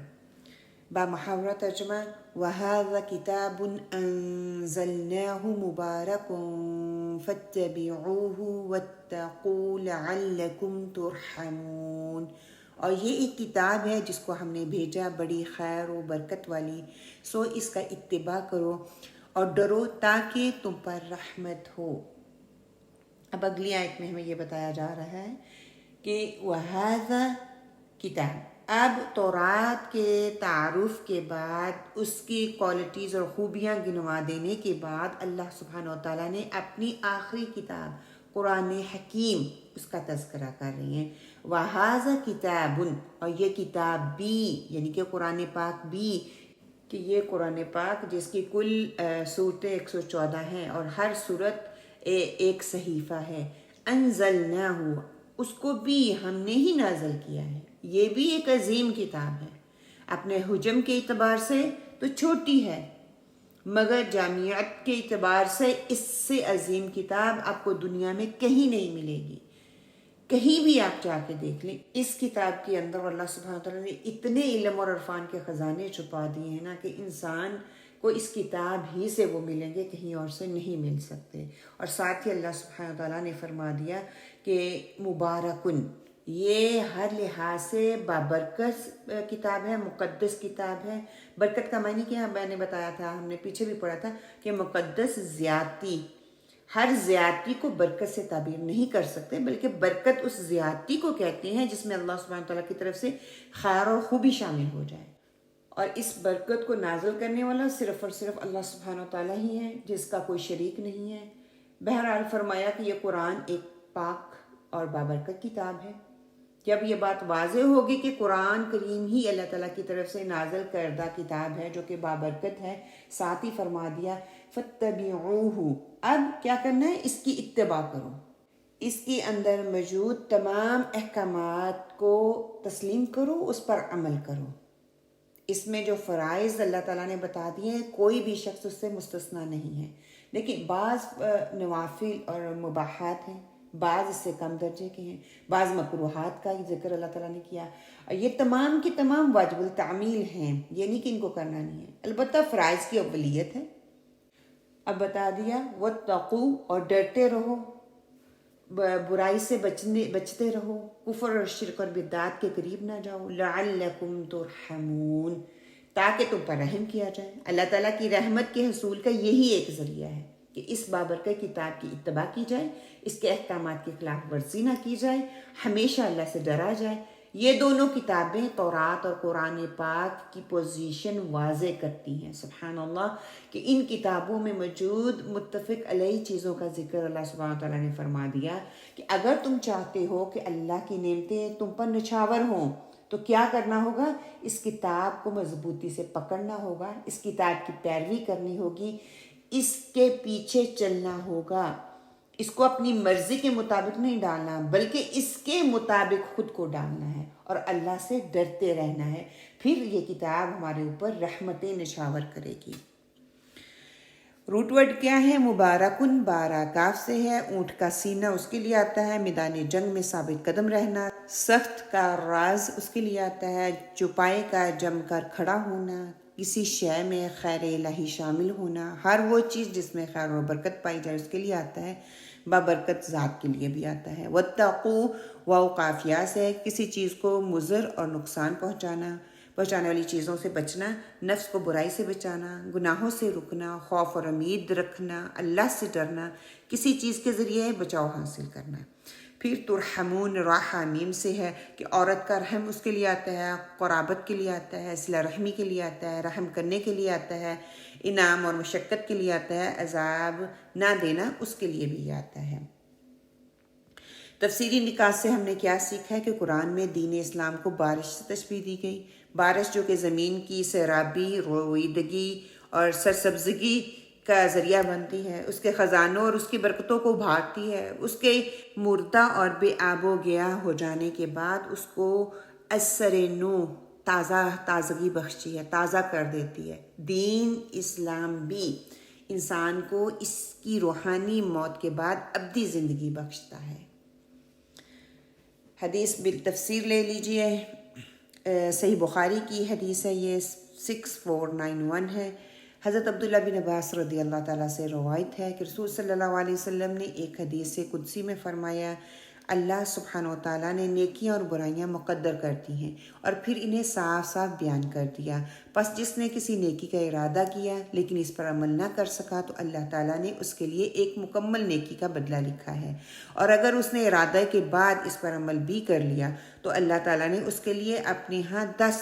با محاورہ ترجمہ، وَهَذَا كِتَابٌ أَنزَلْنَاهُ مُبَارَكٌ فَاتَّبِعُوهُ وَاتَّقُوا لَعَلَّكُمْ تُرْحَمُونَ، اور یہ ایک کتاب ہے جس کو ہم نے بھیجا بڑی خیر و برکت والی، سو اس کا اتباع کرو اور ڈرو تاکہ تم پر رحمت ہو۔ اب اگلی آیت میں ہمیں یہ بتایا جا رہا ہے کہ وَهَذَا کتاب، اب تورات کے تعارف کے بعد، اس کی کوالٹیز اور خوبیاں گنوا دینے کے بعد، اللہ سبحانہ و تعالیٰ نے اپنی آخری کتاب قرآن حکیم اس کا تذکرہ کر رہے ہیں۔ وَهَذَا کِتَابٌ، اور یہ کتاب بھی یعنی کہ قرآن پاک بھی، کہ یہ قرآن پاک جس کی کل صورتیں 114 ہیں اور ہر صورت ایک صحیفہ ہے، انزلناہ اس کو بھی ہم نے ہی نازل کیا ہے۔ یہ بھی ایک عظیم کتاب ہے، اپنے حجم کے اعتبار سے تو چھوٹی ہے، مگر جامعیت کے اعتبار سے اس سے عظیم کتاب آپ کو دنیا میں کہیں نہیں ملے گی، کہیں بھی آپ جا کے دیکھ لیں۔ اس کتاب کے اندر اللہ سبحانہ وتعالیٰ نے اتنے علم اور عرفان کے خزانے چھپا دیے ہیں نا کہ انسان کو اس کتاب ہی سے وہ ملیں گے، کہیں اور سے نہیں مل سکتے۔ اور ساتھ ہی اللہ سبحانہ وتعالیٰ نے فرما دیا کہ مبارکن، یہ ہر لحاظ سے بابرکت کتاب ہے، مقدس کتاب ہے۔ برکت کا معنی کیا میں نے بتایا تھا، ہم نے پیچھے بھی پڑھا تھا کہ مقدس زیادتی، ہر زیادتی کو برکت سے تعبیر نہیں کر سکتے، بلکہ برکت اس زیادتی کو کہتے ہیں جس میں اللہ سبحانہ تعالیٰ کی طرف سے خیر اور خوبی شامل ہو جائے۔ اور اس برکت کو نازل کرنے والا صرف اور صرف اللہ سبحانہ تعالیٰ ہی ہے، جس کا کوئی شریک نہیں ہے۔ بہرحال فرمایا کہ یہ قرآن ایک پاک اور بابرکت کتاب ہے۔ جب یہ بات واضح ہوگی کہ قرآن کریم ہی اللہ تعالیٰ کی طرف سے نازل کردہ کتاب ہے جو کہ بابرکت ہے، ساتھ ہی فرما دیا فَاتَّبِعُوهُ، اب کیا کرنا ہے؟ اس کی اتباع کرو، اس کے اندر موجود تمام احکامات کو تسلیم کرو، اس پر عمل کرو۔ اس میں جو فرائض اللہ تعالیٰ نے بتا دیے ہیں کوئی بھی شخص اس سے مستثنا نہیں ہے، لیکن بعض نوافل اور مباحات ہیں، بعض اس سے کم درجے کے ہیں، بعض مکروہات کا ذکر اللہ تعالیٰ نے کیا، یہ تمام کی تمام واجب التعمیل ہیں، یہ نہیں کہ ان کو کرنا نہیں ہے، البتہ فرائض کی اولیت ہے۔ اب بتا دیا وَاتَّقُوا، اور ڈرتے رہو، برائی سے بچتے رہو، کفر اور شرک اور بدعات کے قریب نہ جاؤ، لَعَلَّكُمْ تُرْحَمُونَ، تاکہ تم پر رحم کیا جائے۔ اللہ تعالیٰ کی رحمت کے حصول کا یہی ایک ذریعہ ہے کہ اس بابرکت کتاب کی اتباع کی جائے، اس کے احکامات کی خلاف ورزی نہ کی جائے، ہمیشہ اللہ سے ڈرا جائے۔ یہ دونوں کتابیں تورات اور قرآن پاک کی پوزیشن واضح کرتی ہیں، سبحان اللہ، کہ ان کتابوں میں موجود متفق علیہ چیزوں کا ذکر اللہ سبحانہ تعالیٰ نے فرما دیا کہ اگر تم چاہتے ہو کہ اللہ کی نعمتیں تم پر نچھاور ہوں تو کیا کرنا ہوگا؟ اس کتاب کو مضبوطی سے پکڑنا ہوگا، اس کتاب کی پیروی کرنی ہوگی، اس کے پیچھے چلنا ہوگا، اس کو اپنی مرضی کے مطابق نہیں ڈالنا بلکہ اس کے مطابق خود کو ڈالنا ہے اور اللہ سے ڈرتے رہنا ہے، پھر یہ کتاب ہمارے اوپر رحمتیں نچھاور کرے گی۔ روٹ ورڈ کیا ہے؟ مبارکن، بارہ کاف سے ہے، اونٹ کا سینہ اس کے لیے آتا ہے، میدان جنگ میں ثابت قدم رہنا، سخت کا راز اس کے لیے آتا ہے، چوپائے کا جم کر کھڑا ہونا، کسی شے میں خیر الہی شامل ہونا، ہر وہ چیز جس میں خیر و برکت پائی جائے اس کے لیے آتا ہے، بابرکت ذات کے لیے بھی آتا ہے۔ وَاتَّقُوا، واو قافیہ سے، کسی چیز کو مضر اور نقصان پہنچانے والی چیزوں سے بچنا، نفس کو برائی سے بچانا، گناہوں سے رکنا، خوف اور امید رکھنا، اللہ سے ڈرنا، کسی چیز کے ذریعے بچاؤ حاصل کرنا۔ پھر ترحمون، راہ میم سے ہے کہ عورت کا رحم اس کے لیے آتا ہے، قرابت کے لیے آتا ہے، صلہ رحمی کے لیے آتا ہے، رحم کرنے کے لیے آتا ہے، انعام اور مشقت کے لیے آتا ہے، عذاب نہ دینا اس کے لیے بھی آتا ہے۔ تفسیری نکات سے ہم نے کیا سیکھا ہے کہ قرآن میں دین اسلام کو بارش سے تشبیہ دی گئی، بارش جو کہ زمین کی سیرابی، رویدگی اور سرسبزگی کا ذریعہ بنتی ہے، اس کے خزانوں اور اس کی برکتوں کو ابھارتی ہے، اس کے مردہ اور بے آب و گیا ہو جانے کے بعد اس کو اثر نو، تازگی بخشتی ہے، تازہ کر دیتی ہے۔ دین اسلام بھی انسان کو اس کی روحانی موت کے بعد ابدی زندگی بخشتا ہے۔ حدیث بالتفسیر لے لیجئے، صحیح بخاری کی حدیث ہے، یہ 6491 ہے۔ حضرت عبداللہ بن عباس رضی اللہ تعالیٰ سے روایت ہے کہ رسول صلی اللہ علیہ وسلم نے ایک حدیث قدسی میں فرمایا، اللہ سبحانہ و تعالیٰ نے نیکیاں اور برائیاں مقدر کر دی ہیں اور پھر انہیں صاف صاف بیان کر دیا، پس جس نے کسی نیکی کا ارادہ کیا لیکن اس پر عمل نہ کر سکا تو اللہ تعالیٰ نے اس کے لیے ایک مکمل نیکی کا بدلہ لکھا ہے، اور اگر اس نے ارادہ کے بعد اس پر عمل بھی کر لیا تو اللہ تعالیٰ نے اس کے لیے اپنے ہاں 10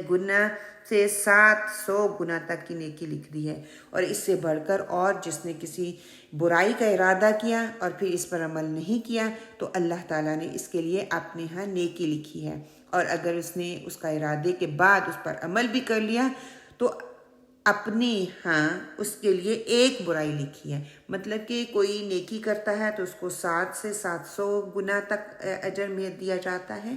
گنا سے 700 گنا تک کی نیکی لکھ دی ہے، اور اس سے بڑھ کر اور جس نے کسی برائی کا ارادہ کیا اور پھر اس پر عمل نہیں کیا تو اللہ تعالیٰ نے اس کے لیے اپنے ہاں نیکی لکھی ہے، اور اگر اس نے اس کا ارادے کے بعد اس پر عمل بھی کر لیا تو اپنے ہاں اس کے لیے ایک برائی لکھی ہے۔ مطلب کہ کوئی نیکی کرتا ہے تو اس کو 7 سے 700 گنا تک اجر میں دیا جاتا ہے،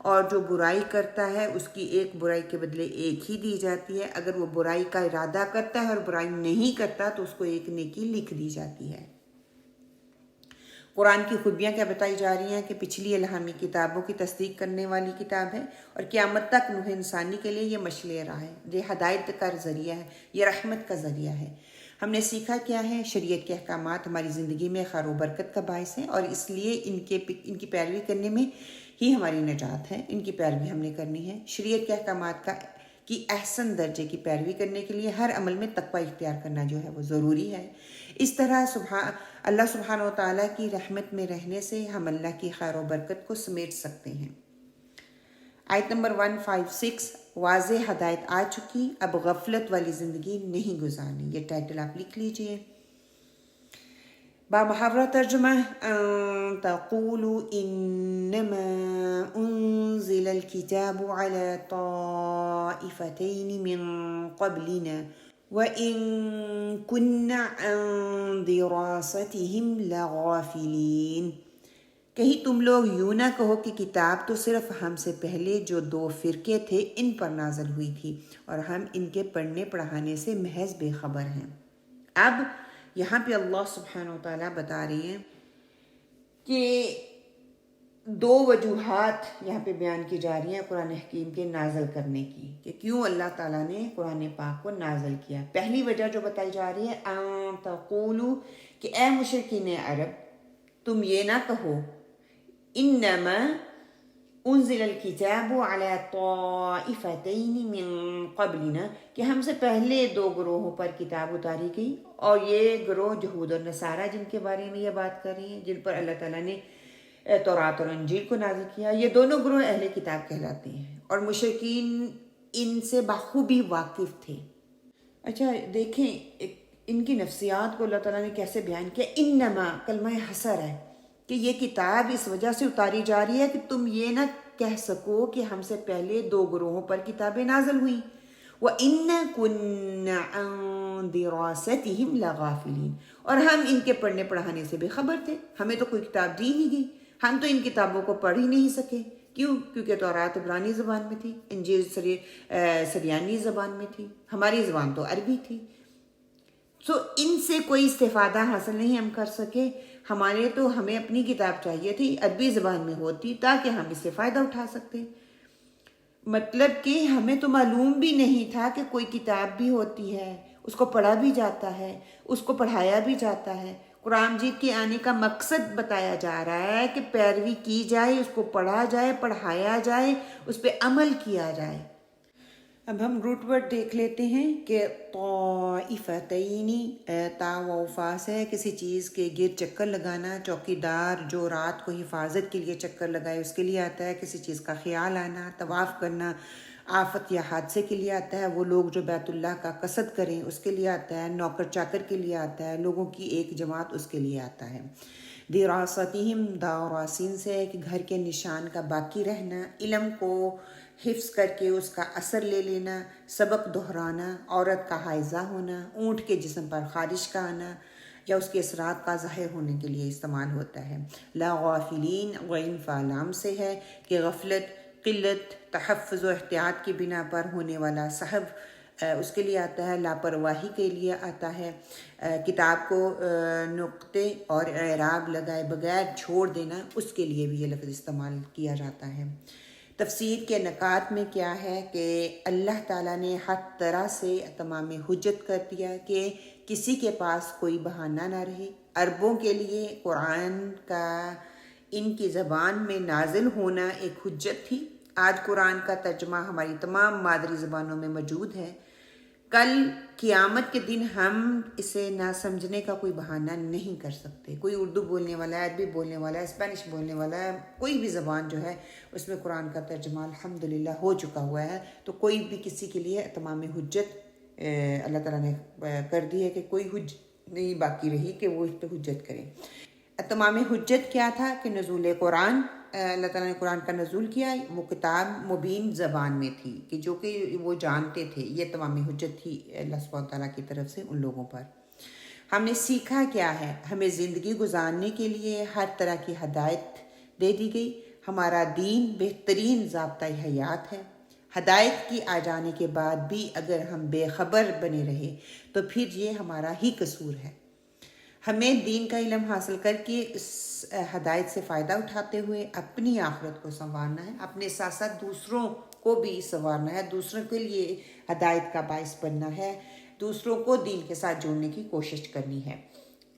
اور جو برائی کرتا ہے اس کی ایک برائی کے بدلے ایک ہی دی جاتی ہے، اگر وہ برائی کا ارادہ کرتا ہے اور برائی نہیں کرتا تو اس کو ایک نیکی لکھ دی جاتی ہے۔ قرآن کی خوبیاں کیا بتائی جا رہی ہیں کہ پچھلی الہامی کتابوں کی تصدیق کرنے والی کتاب ہے، اور قیامت تک نوح انسانی کے لیے یہ مشعل راہ ہے، یہ ہدایت کا ذریعہ ہے، یہ رحمت کا ذریعہ ہے۔ ہم نے سیکھا کیا ہے؟ شریعت کے احکامات ہماری زندگی میں خیر و برکت کا باعث ہیں، اور اس لیے ان کی پیروی کرنے میں ہی ہماری نجات ہے، ان کی پیروی ہم نے کرنی ہے۔ شریعت کے احکامات کی احسن درجے کی پیروی کرنے کے لیے ہر عمل میں تقوی اختیار کرنا جو ہے وہ ضروری ہے۔ اس طرح اللہ سبحانہ و تعالیٰ کی رحمت میں رہنے سے ہم اللہ کی خیر و برکت کو سمیٹ سکتے ہیں۔ آیت نمبر 156، واضح ہدایت آ چکی، اب غفلت والی زندگی نہیں گزارنی، یہ ٹائٹل آپ لکھ لیجئے۔ بامحاورہ ترجمہ ان تقولوا انما انزل الكتاب على طائفتين من قبلنا وان كنا عن دراستهم لغافلين، کہیں تم لوگ یوں نہ کہو کہ کتاب تو صرف ہم سے پہلے جو 2 فرقے تھے ان پر نازل ہوئی تھی اور ہم ان کے پڑھنے پڑھانے سے محض بے خبر ہیں۔ اب یہاں پہ اللہ سبحانہ و تعالیٰ بتا رہے ہیں کہ 2 وجوہات یہاں پہ بیان کی جا رہی ہیں قرآن حکیم کے نازل کرنے کی، کہ کیوں اللہ تعالیٰ نے قرآن پاک کو نازل کیا۔ پہلی وجہ جو بتائی جا رہی ہے ان تقولوا، کہ اے مشرکین عرب تم یہ نہ کہو انما انزل الکتاب علی طائفتین من قبلنا، کہ ہم سے پہلے 2 گروہوں پر کتاب اتاری گئی، اور یہ گروہ یہود اور نصارہ جن کے بارے میں یہ بات کر رہی ہیں، جن پر اللہ تعالیٰ نے تورات اور انجیل کو نازل کیا، یہ دونوں گروہ اہل کتاب کہلاتے ہیں اور مشرکین ان سے بخوبی واقف تھے۔ اچھا دیکھیں ان کی نفسیات کو اللہ تعالیٰ نے کیسے بیان کیا۔ انما کلمہ حصر ہے کہ یہ کتاب اس وجہ سے اتاری جا رہی ہے کہ تم یہ نہ کہہ سکو کہ ہم سے پہلے 2 گروہوں پر کتابیں نازل ہوئیں۔ وَإِنَّا كُنَّا عَن دِرَاسَتِهِمْ لَغَافِلِينَ، اور ہم ان کے پڑھنے پڑھانے سے بے خبر تھے، ہمیں تو کوئی کتاب دی نہیں گئی، ہم تو ان کتابوں کو پڑھ ہی نہیں سکے۔ کیوں؟ کیونکہ تورات عبرانی زبان میں تھی، انجیل سریانی زبان میں تھی، ہماری زبان تو عربی تھی، ان سے کوئی استفادہ حاصل نہیں ہم کر سکے۔ ہمیں اپنی کتاب چاہیے تھی، عربی زبان میں ہوتی تاکہ ہم اس سے فائدہ اٹھا سکتے۔ مطلب کہ ہمیں تو معلوم بھی نہیں تھا کہ کوئی کتاب بھی ہوتی ہے، اس کو پڑھا بھی جاتا ہے، اس کو پڑھایا بھی جاتا ہے۔ قرآن مجید کے آنے کا مقصد بتایا جا رہا ہے کہ پیروی کی جائے، اس کو پڑھا جائے، پڑھایا جائے، اس پہ عمل کیا جائے۔ اب ہم روٹ ورڈ دیکھ لیتے ہیں کہ طائفتین، تا و فا سے کسی چیز کے گرد چکر لگانا، چوکی دار جو رات کو حفاظت کے لیے چکر لگائے اس کے لیے آتا ہے، کسی چیز کا خیال آنا، طواف کرنا آفت یا حادثے کے لیے آتا ہے، وہ لوگ جو بیت اللہ کا قصد کریں اس کے لیے آتا ہے، نوکر چاکر کے لیے آتا ہے، لوگوں کی ایک جماعت اس کے لیے آتا ہے۔ دراستہم، داراسین سے ہے کہ گھر کے نشان کا باقی رہنا، علم کو حفظ کر کے اس کا اثر لے لینا، سبق دہرانا، عورت کا حائضہ ہونا، اونٹ کے جسم پر خارش کا آنا یا اس کے اثرات کا ظاہر ہونے کے لیے استعمال ہوتا ہے۔ لا غافلین، غین فعلام سے ہے کہ غفلت، قلت، تحفظ و احتیاط کی بنا پر ہونے والا سہو اس کے لیے آتا ہے، لاپرواہی کے لیے آتا ہے، کتاب کو نقطے اور اعراب لگائے بغیر چھوڑ دینا اس کے لیے بھی یہ لفظ استعمال کیا جاتا ہے۔ تفسیر کے نکات میں کیا ہے کہ اللہ تعالیٰ نے ہر طرح سے تمام حجت کر دیا کہ کسی کے پاس کوئی بہانہ نہ رہے۔ عربوں کے لیے قرآن کا ان کی زبان میں نازل ہونا ایک حجت تھی۔ آج قرآن کا ترجمہ ہماری تمام مادری زبانوں میں موجود ہے، کل قیامت کے دن ہم اسے نہ سمجھنے کا کوئی بہانہ نہیں کر سکتے۔ کوئی اردو بولنے والا ہے، عربی بولنے والا ہے، اسپینش بولنے والا ہے، کوئی بھی زبان جو ہے اس میں قرآن کا ترجمہ الحمدللہ ہو چکا ہوا ہے، تو کوئی بھی کسی کے لیے تمام حجت اللہ تعالیٰ نے کر دی ہے کہ کوئی حجت نہیں باقی رہی کہ وہ اس پہ حجت کرے۔ تمام حجت کیا تھا کہ نزول قرآن، اللہ تعالیٰ نے قرآن کا نزول کیا، وہ کتاب مبین زبان میں تھی کہ جو کہ وہ جانتے تھے، یہ تمام حجت تھی اللہ سبحانہ تعالیٰ کی طرف سے ان لوگوں پر۔ ہم نے سیکھا کیا ہے؟ ہمیں زندگی گزارنے کے لیے ہر طرح کی ہدایت دے دی گئی۔ ہمارا دین بہترین ضابطۂ حیات ہے۔ ہدایت کی آ جانے کے بعد بھی اگر ہم بے خبر بنے رہے تو پھر یہ ہمارا ہی قصور ہے۔ ہمیں دین کا علم حاصل کر کے اس ہدایت سے فائدہ اٹھاتے ہوئے اپنی آخرت کو سنوارنا ہے، اپنے ساتھ ساتھ دوسروں کو بھی سنوارنا ہے، دوسروں کے لیے ہدایت کا باعث بننا ہے، دوسروں کو دین کے ساتھ جوڑنے کی کوشش کرنی ہے۔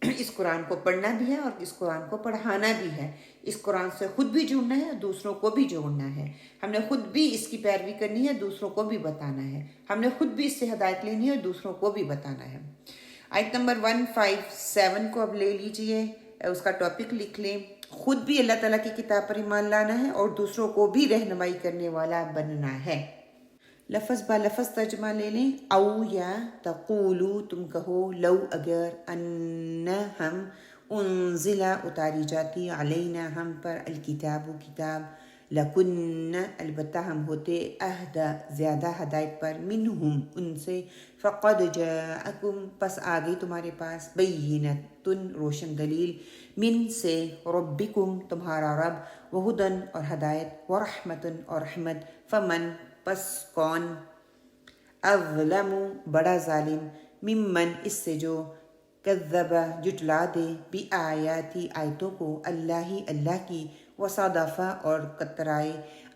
اس قرآن کو پڑھنا بھی ہے اور اس قرآن کو پڑھانا بھی ہے، اس قرآن سے خود بھی جڑنا ہے اور دوسروں کو بھی جوڑنا ہے۔ ہم نے خود بھی اس کی پیروی کرنی ہے، دوسروں کو بھی بتانا ہے۔ ہم نے خود بھی اس سے ہدایت لینی ہے اور دوسروں کو بھی بتانا ہے۔ آیت نمبر 157 کو اب لے لیجئے، اس کا ٹاپک لکھ لیں، خود بھی اللہ تعالیٰ کی کتاب پر ایمان لانا ہے اور دوسروں کو بھی رہنمائی کرنے والا بننا ہے۔ لفظ با لفظ ترجمہ لے لیں۔ او یا تقولو، تم کہو، لو اگر، ان ہم، انزلہ اتاری جاتی علینا ہم پر الکتاب کتاب لکن البتہ ہم ہوتے اہدا زیادہ ہدایت پر منہم ان سے فقد جاءکم پس آگئی تمہارے پاس بینۃ روشن دلیل من سے ربکم تمہارا رب وہدن اور ہدایت ورحمت اور رحمت فمن پس کون اظلم بڑا ظالم ممن اس سے جو کذب جٹلا دے بآیاتی آیتوں کو اللہ کی وصدف اور کترائے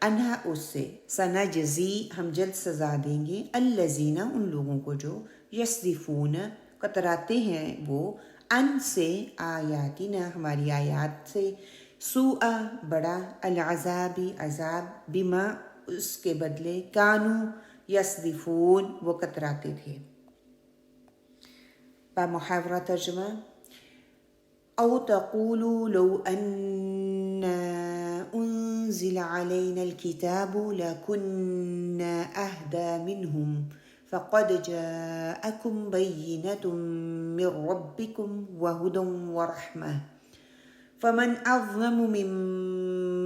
انہا اس سے سنجزی ہم جلد سزا دیں گے الذین ان لوگوں کو جو یصدفون کتراتے ہیں وہ ان سے آیاتنا ہماری آیات سے سوء بڑا العذاب عذاب بما اس کے بدلے کانو یصدفون وہ کتراتے تھے. محاورہ ترجمہ او تقولوا لو ان انزل علينا الكتاب لكنا اهدى منهم فقد جاءكم بينة من ربكم وهدى ورحمة فمن أظلم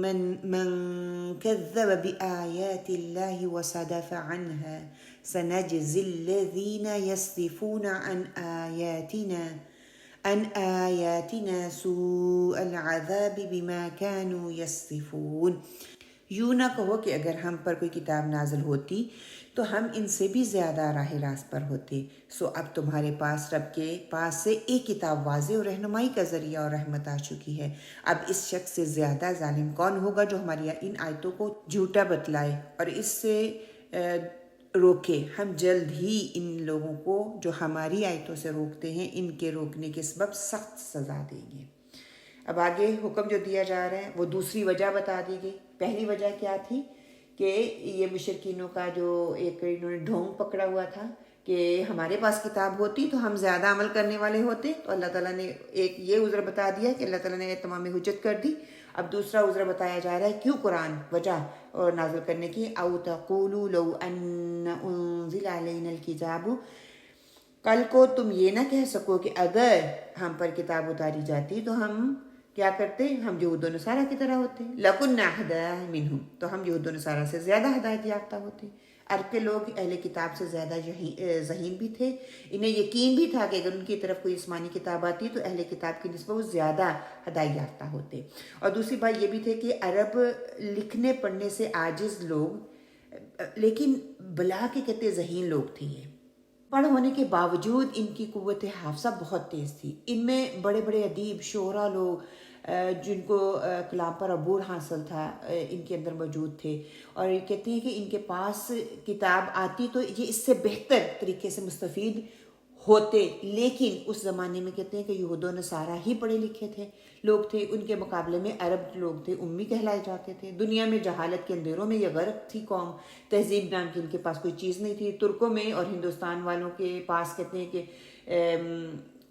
ممن كذب بآيات الله وصدف عنها سنجزي الذين يصدفون عن آياتنا سوء العذاب بما كانوا يصدفون. یوں نہ کہو کہ اگر ہم پر کوئی کتاب نازل ہوتی تو ہم ان سے بھی زیادہ راہ راست پر ہوتے. سو اب تمہارے پاس رب کے پاس سے ایک کتاب واضح اور رہنمائی کا ذریعہ اور رحمت آ چکی ہے. اب اس شخص سے زیادہ ظالم کون ہوگا جو ہماری ان آیتوں کو جھوٹا بتلائے اور اس سے روکے. ہم جلد ہی ان لوگوں کو جو ہماری آیتوں سے روکتے ہیں ان کے روکنے کے سبب سخت سزا دیں گے. اب آگے حکم جو دیا جا رہا ہے وہ دوسری وجہ بتا دی گئی. پہلی وجہ کیا تھی کہ یہ مشرکینوں کا جو ایک انہوں نے ڈھونگ پکڑا ہوا تھا کہ ہمارے پاس کتاب ہوتی تو ہم زیادہ عمل کرنے والے ہوتے. تو اللہ تعالیٰ نے ایک یہ عذر بتا دیا کہ اللہ تعالیٰ نے تمام حجت کر دی. اب دوسرا عذر بتایا جا رہا ہے کیوں قرآن وجہ اور نازل کرنے کی. او تقولوا لو ان انزل علینا الکتاب کل کو تم یہ نہ کہہ سکو کہ اگر ہم پر کتاب اتاری جاتی تو ہم کیا کرتے, ہم یہود و نصارہ کی طرح ہوتے. لَكُنَّا أَهْدَىٰ مِنْهُمْ تو ہم یہود و نصارہ سے زیادہ ہدایت یافتہ ہوتے. عرب کے لوگ اہل کتاب سے زیادہ ذہین بھی تھے. انہیں یقین بھی تھا کہ اگر ان کی طرف کوئی آسمانی کتاب آتی تو اہل کتاب کی نسبت وہ زیادہ ہدایت یافتہ ہوتے. اور دوسری بات یہ بھی تھے کہ عرب لکھنے پڑھنے سے عاجز لوگ لیکن بلا کے کہتے ذہین لوگ تھے. یہ پڑھ ہونے کے باوجود ان کی قوت حافظہ بہت تیز تھی. ان میں بڑے بڑے ادیب شعراء لوگ جن کو کلام پر عبور حاصل تھا ان کے اندر موجود تھے. اور یہ کہتے ہیں کہ ان کے پاس کتاب آتی تو یہ اس سے بہتر طریقے سے مستفید ہوتے. لیکن اس زمانے میں کہتے ہیں کہ یہود و نصارہ ہی پڑھے لکھے تھے لوگ تھے. ان کے مقابلے میں عرب لوگ تھے امی کہلائے جاتے تھے. دنیا میں جہالت کے اندھیروں میں یہ غرق تھی قوم. تہذیب نام کی ان کے پاس کوئی چیز نہیں تھی. ترکوں میں اور ہندوستان والوں کے پاس کہتے ہیں کہ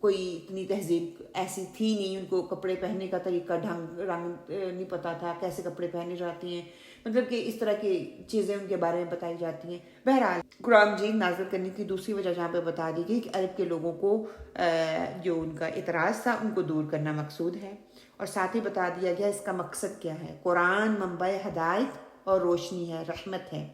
کوئی اتنی تہذیب ایسی تھی نہیں. ان کو کپڑے پہننے کا طریقہ ڈھنگ رنگ نہیں پتہ تھا, کیسے کپڑے پہنے جاتے ہیں, مطلب کہ اس طرح کی چیزیں ان کے بارے میں بتائی جاتی ہیں. بہرحال قرآن مجید نازل کرنے کی دوسری وجہ جہاں پہ بتا دی گئی کہ عرب کے لوگوں کو جو ان کا اعتراض تھا ان کو دور کرنا مقصود ہے. اور ساتھ ہی بتا دیا گیا اس کا مقصد کیا ہے. قرآن منبع ہدایت اور روشنی ہے, رحمت ہے.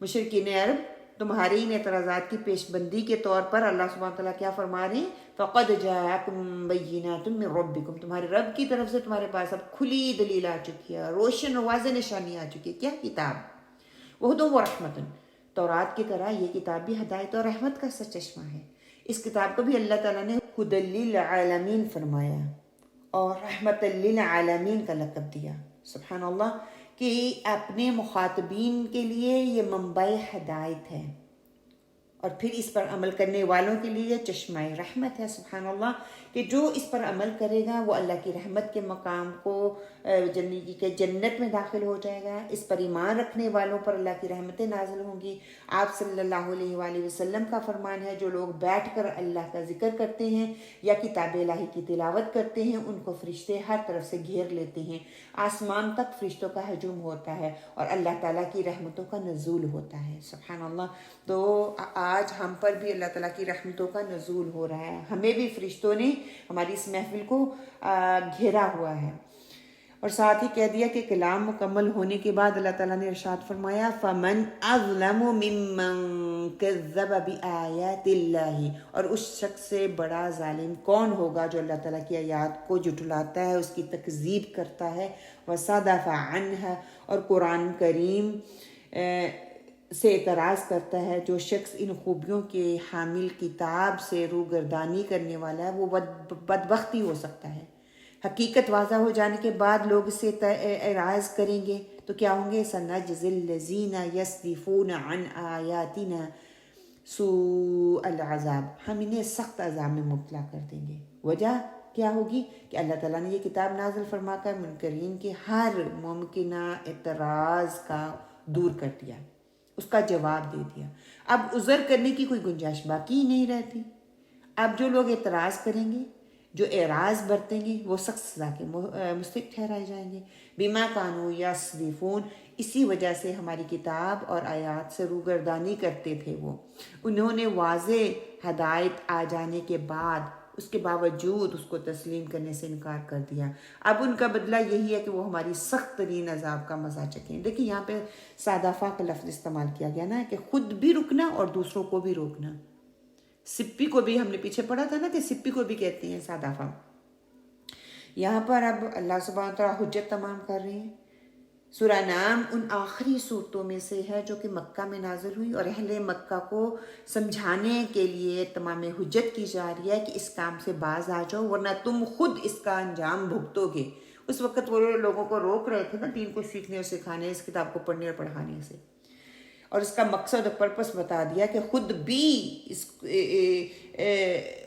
مشرکین عرب تمہاری ان اعتراضات کی پیش بندی کے طور پر اللہ سبحانہ تعالیٰ کیا فرما رہے ہیں, فقد جاءکم بینات من ربکم تمہارے رب کی طرف سے تمہارے پاس اب کھلی دلیل آ چکی ہے, روشن اور واضح نشانی آ چکی ہے. کیا کتاب وہدی ورحمت تورات کی طرح یہ کتاب بھی ہدایت اور رحمت کا سچ چشمہ ہے. اس کتاب کو بھی اللہ تعالیٰ نے ہدی للعالمین فرمایا اور رحمت للعالمین کا لقب دیا. سبحان اللہ کہ اپنے مخاطبین کے لیے یہ منبع ہدایت ہے اور پھر اس پر عمل کرنے والوں کے لیے چشمہ رحمت ہے. سبحان اللہ کہ جو اس پر عمل کرے گا وہ اللہ کی رحمت کے مقام کو جنت میں داخل ہو جائے گا. اس پر ایمان رکھنے والوں پر اللہ کی رحمتیں نازل ہوں گی. آپ صلی اللہ علیہ وآلہ وسلم کا فرمان ہے جو لوگ بیٹھ کر اللہ کا ذکر کرتے ہیں یا کتاب الہی کی تلاوت کرتے ہیں ان کو فرشتے ہر طرف سے گھیر لیتے ہیں. آسمان تک فرشتوں کا ہجوم ہوتا ہے اور اللہ تعالیٰ کی رحمتوں کا نزول ہوتا ہے. سبحان اللہ. تو آج ہم پر بھی اللہ تعالیٰ کی رحمتوں کا نزول ہو رہا ہے. ہمیں بھی فرشتوں نے ہماری اس محفل کو گھیرا ہوا ہے. اور ساتھ ہی کہہ دیا کہ کلام مکمل ہونے کے بعد اللہ تعالیٰ نے ارشاد فرمایا فَمَنْ أَظْلَمُ مِمَّنْ كَذَّبَ بِآيَاتِ اللَّهِ، اور اس شخص سے بڑا ظالم کون ہوگا جو اللہ تعالیٰ کی آیات کو جھٹلاتا ہے، اس کی تکذیب کرتا ہے، وَصَدَفَ عَنْهَا، اور قرآن کریم سے اعتراض کرتا ہے. جو شخص ان خوبیوں کے حامل کتاب سے روگردانی کرنے والا ہے وہ بدبخت ہی ہو سکتا ہے. حقیقت واضح ہو جانے کے بعد لوگ اس سے اعراض کریں گے تو کیا ہوں گے؟ سَنَجْزِي الَّذِينَ يَصْدِفُونَ عَنْ آيَاتِنَا سُوءَ الْعَذَابِ، ہم انہیں سخت عذاب میں مبتلا کر دیں گے. وجہ کیا ہوگی؟ کہ اللہ تعالیٰ نے یہ کتاب نازل فرما کر منکرین کے ہر ممکنہ اعتراض کا دور کر دیا، اس کا جواب دے دیا. اب عذر کرنے کی کوئی گنجائش باقی ہی نہیں رہتی. اب جو لوگ اعتراض کریں گے، جو اعراض برتیں گے، وہ سخت سزا کے مستحق ٹھہرائے جائیں گے. بما کانوا یصدفون، اسی وجہ سے ہماری کتاب اور آیات سے روگردانی کرتے تھے وہ. انہوں نے واضح ہدایت آ جانے کے بعد اس کے باوجود اس کو تسلیم کرنے سے انکار کر دیا. اب ان کا بدلہ یہی ہے کہ وہ ہماری سخت ترین عذاب کا مزہ چکیں. دیکھیں یہاں پہ صادفہ کا لفظ استعمال کیا گیا نا، کہ خود بھی رکنا اور دوسروں کو بھی روکنا. سپی کو بھی ہم نے پیچھے پڑھا تھا نا کہ سپی کو بھی کہتے ہیں صادفہ. یہاں پر اب اللہ سبحانہ وتعالیٰ حجت تمام کر رہے ہیں. سورہ نام ان آخری صورتوں میں سے ہے جو کہ مکہ میں نازل ہوئی، اور اہل مکہ کو سمجھانے کے لیے تمام حجت کی جا رہی ہے کہ اس کام سے باز آ جاؤ ورنہ تم خود اس کا انجام بھگتو گے. اس وقت وہ لوگوں کو روک رہے تھے نا دین کو سیکھنے اور سکھانے، اس کتاب کو پڑھنے اور پڑھانے سے، اور اس کا مقصد اور پرپس بتا دیا کہ خود بھی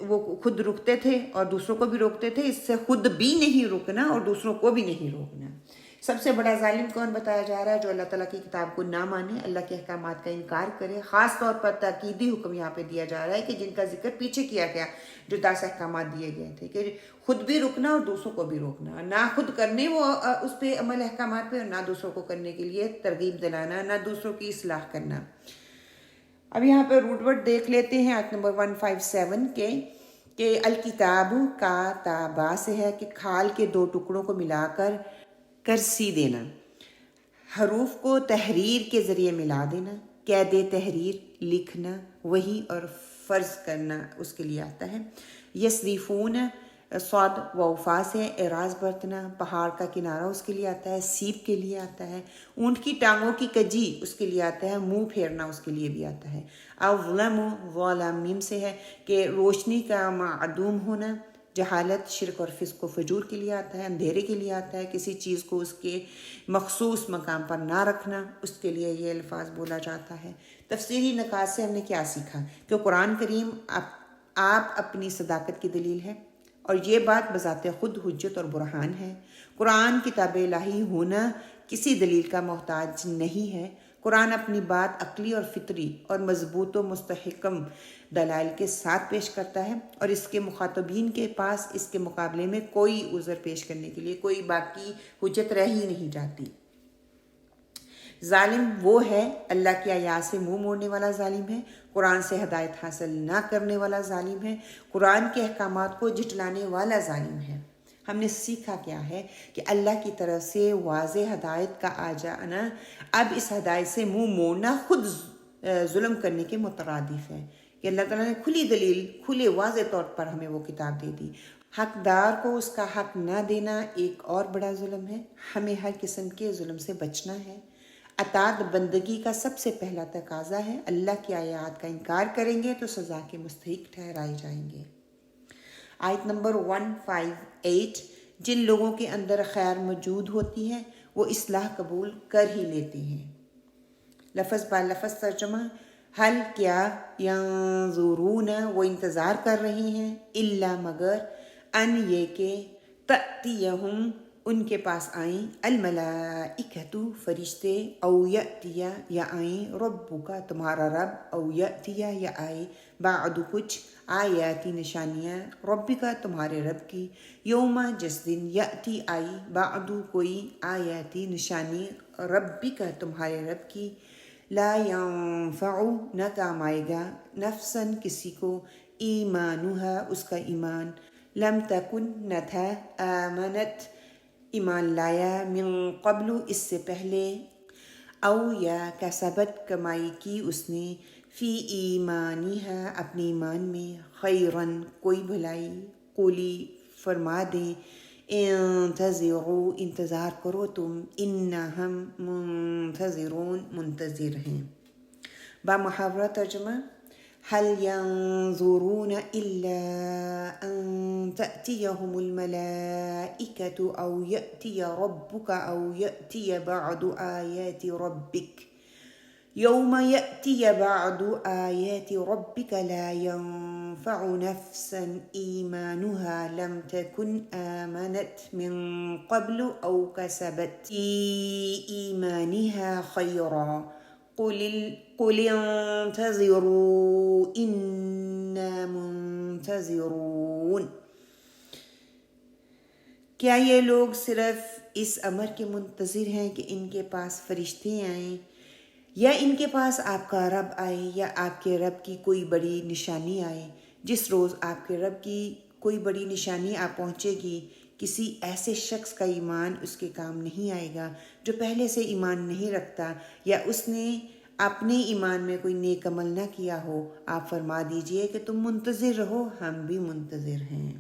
وہ خود رکتے تھے اور دوسروں کو بھی روکتے تھے. اس سے خود بھی نہیں رکنا اور دوسروں کو بھی نہیں روکنا. سب سے بڑا ظالم کون بتایا جا رہا ہے؟ جو اللہ تعالیٰ کی کتاب کو نہ مانے، اللہ کے احکامات کا انکار کرے. خاص طور پر تاکیدی حکم یہاں پہ دیا جا رہا ہے کہ جن کا ذکر پیچھے کیا گیا، جو 10 احکامات دیے گئے تھے کہ خود بھی رکنا اور دوسروں کو بھی روکنا، نہ خود کرنے وہ اس پہ عمل احکامات پہ، اور نہ دوسروں کو کرنے کے لیے ترغیب دلانا، نہ دوسروں کی اصلاح کرنا. اب یہاں پہ روٹ ورڈ دیکھ لیتے ہیں آیت نمبر 157 کے، کہ الکتاب کا تابا سے ہے کہ کھال کے 2 ٹکڑوں کو ملا کر کرسی دینا، حروف کو تحریر کے ذریعے ملا دینا، قید تحریر لکھنا وہی اور فرض کرنا اس کے لیے آتا ہے. یصدفون صاد و وفا سے اعراض برتنا، پہاڑ کا کنارہ اس کے لیے آتا ہے، سیپ کے لیے آتا ہے، اونٹ کی ٹانگوں کی کجی اس کے لیے آتا ہے، منہ پھیرنا اس کے لیے بھی آتا ہے. اظلم ظالمین سے ہے کہ روشنی کا معدوم ہونا، جہالت شرک اور فسق و فجور کے لیے آتا ہے، اندھیرے کے لیے آتا ہے، کسی چیز کو اس کے مخصوص مقام پر نہ رکھنا اس کے لیے یہ الفاظ بولا جاتا ہے. تفسیری نکات سے ہم نے کیا سیکھا؟ کہ قرآن کریم آپ اپنی صداقت کی دلیل ہے، اور یہ بات بذات خود حجت اور برہان ہے. قرآن کتاب الہی ہونا کسی دلیل کا محتاج نہیں ہے. قرآن اپنی بات عقلی اور فطری اور مضبوط و مستحکم دلائل کے ساتھ پیش کرتا ہے، اور اس کے مخاطبین کے پاس اس کے مقابلے میں کوئی عذر پیش کرنے کے لیے کوئی باقی حجت رہ ہی نہیں جاتی. ظالم وہ ہے اللہ کی آیات سے منہ موڑنے والا ظالم ہے، قرآن سے ہدایت حاصل نہ کرنے والا ظالم ہے، قرآن کے احکامات کو جھٹلانے والا ظالم ہے. ہم نے سیکھا کیا ہے؟ کہ اللہ کی طرف سے واضح ہدایت کا آ جانا، اب اس ہدایت سے منہ موڑنا خود ظلم کرنے کے مترادف ہے. کہ اللہ تعالیٰ نے کھلی دلیل، کھلے واضح طور پر ہمیں وہ کتاب دے دی. حقدار کو اس کا حق نہ دینا ایک اور بڑا ظلم ہے. ہمیں ہر قسم کے ظلم سے بچنا ہے. اطاعت بندگی کا سب سے پہلا تقاضا ہے. اللہ کی آیات کا انکار کریں گے تو سزا کے مستحق ٹھہرائے جائیں گے. آیت نمبر 158، جن لوگوں کے اندر خیر موجود ہوتی ہے وہ اصلاح قبول کر ہی لیتے ہیں. لفظ با لفظ ترجمہ، حل کیا ینظرون، وہ انتظار کر رہے ہیں، الا مگر، ان یہ کہ تأتیہم ان کے پاس آئیں، الملائکۃ فرشتے، او یأتیا یا آئیں، ربک تمہارا رب، او یأتیا یا آئے، بعد کچھ، آیاتی نشانیاں، ربک تمہارے رب کی، یوم جس دن، یأتی آئی، بعد کوئی، آیاتی نشانی، ربک تمہارے رب کی، لا ينفع نہ کام آئے گا نفسن کسی کو ایمانہا اس کا ایمان لم تکن نہ تھا آمنت ایمان لایا من قبل اس سے پہلے او یا کسبت کمائی کی اس نے فی ایمانہا اپنے ایمان میں خیرن کوئی بھلائی قولی فرما دیں انتظروا انتظار کرو تم انا ہم منتظرون منتظر ہیں۔ با محاورہ ترجمہ هل ينظرون إلا أن تأتيهم الملائكة أو يأتي ربك أو يأتي بعض آيات ربك يوم يأتي بعض آيات ربك لا ينفع نفسا إيمانها لم تكن آمنت من قبل أو كسبت في إيمانها خيرا قل انتظروا إنا منتظرون۔ کیا یہ لوگ صرف اس امر کے منتظر ہیں کہ ان کے پاس فرشتے آئیں یا ان کے پاس آپ کا رب آئے یا آپ کے رب کی کوئی بڑی نشانی آئے؟ جس روز آپ کے رب کی کوئی بڑی نشانی آپ پہنچے گی کسی ایسے شخص کا ایمان اس کے کام نہیں آئے گا جو پہلے سے ایمان نہیں رکھتا یا اس نے اپنے ایمان میں کوئی نیک عمل نہ کیا ہو۔ آپ فرما دیجئے کہ تم منتظر رہو ہم بھی منتظر ہیں۔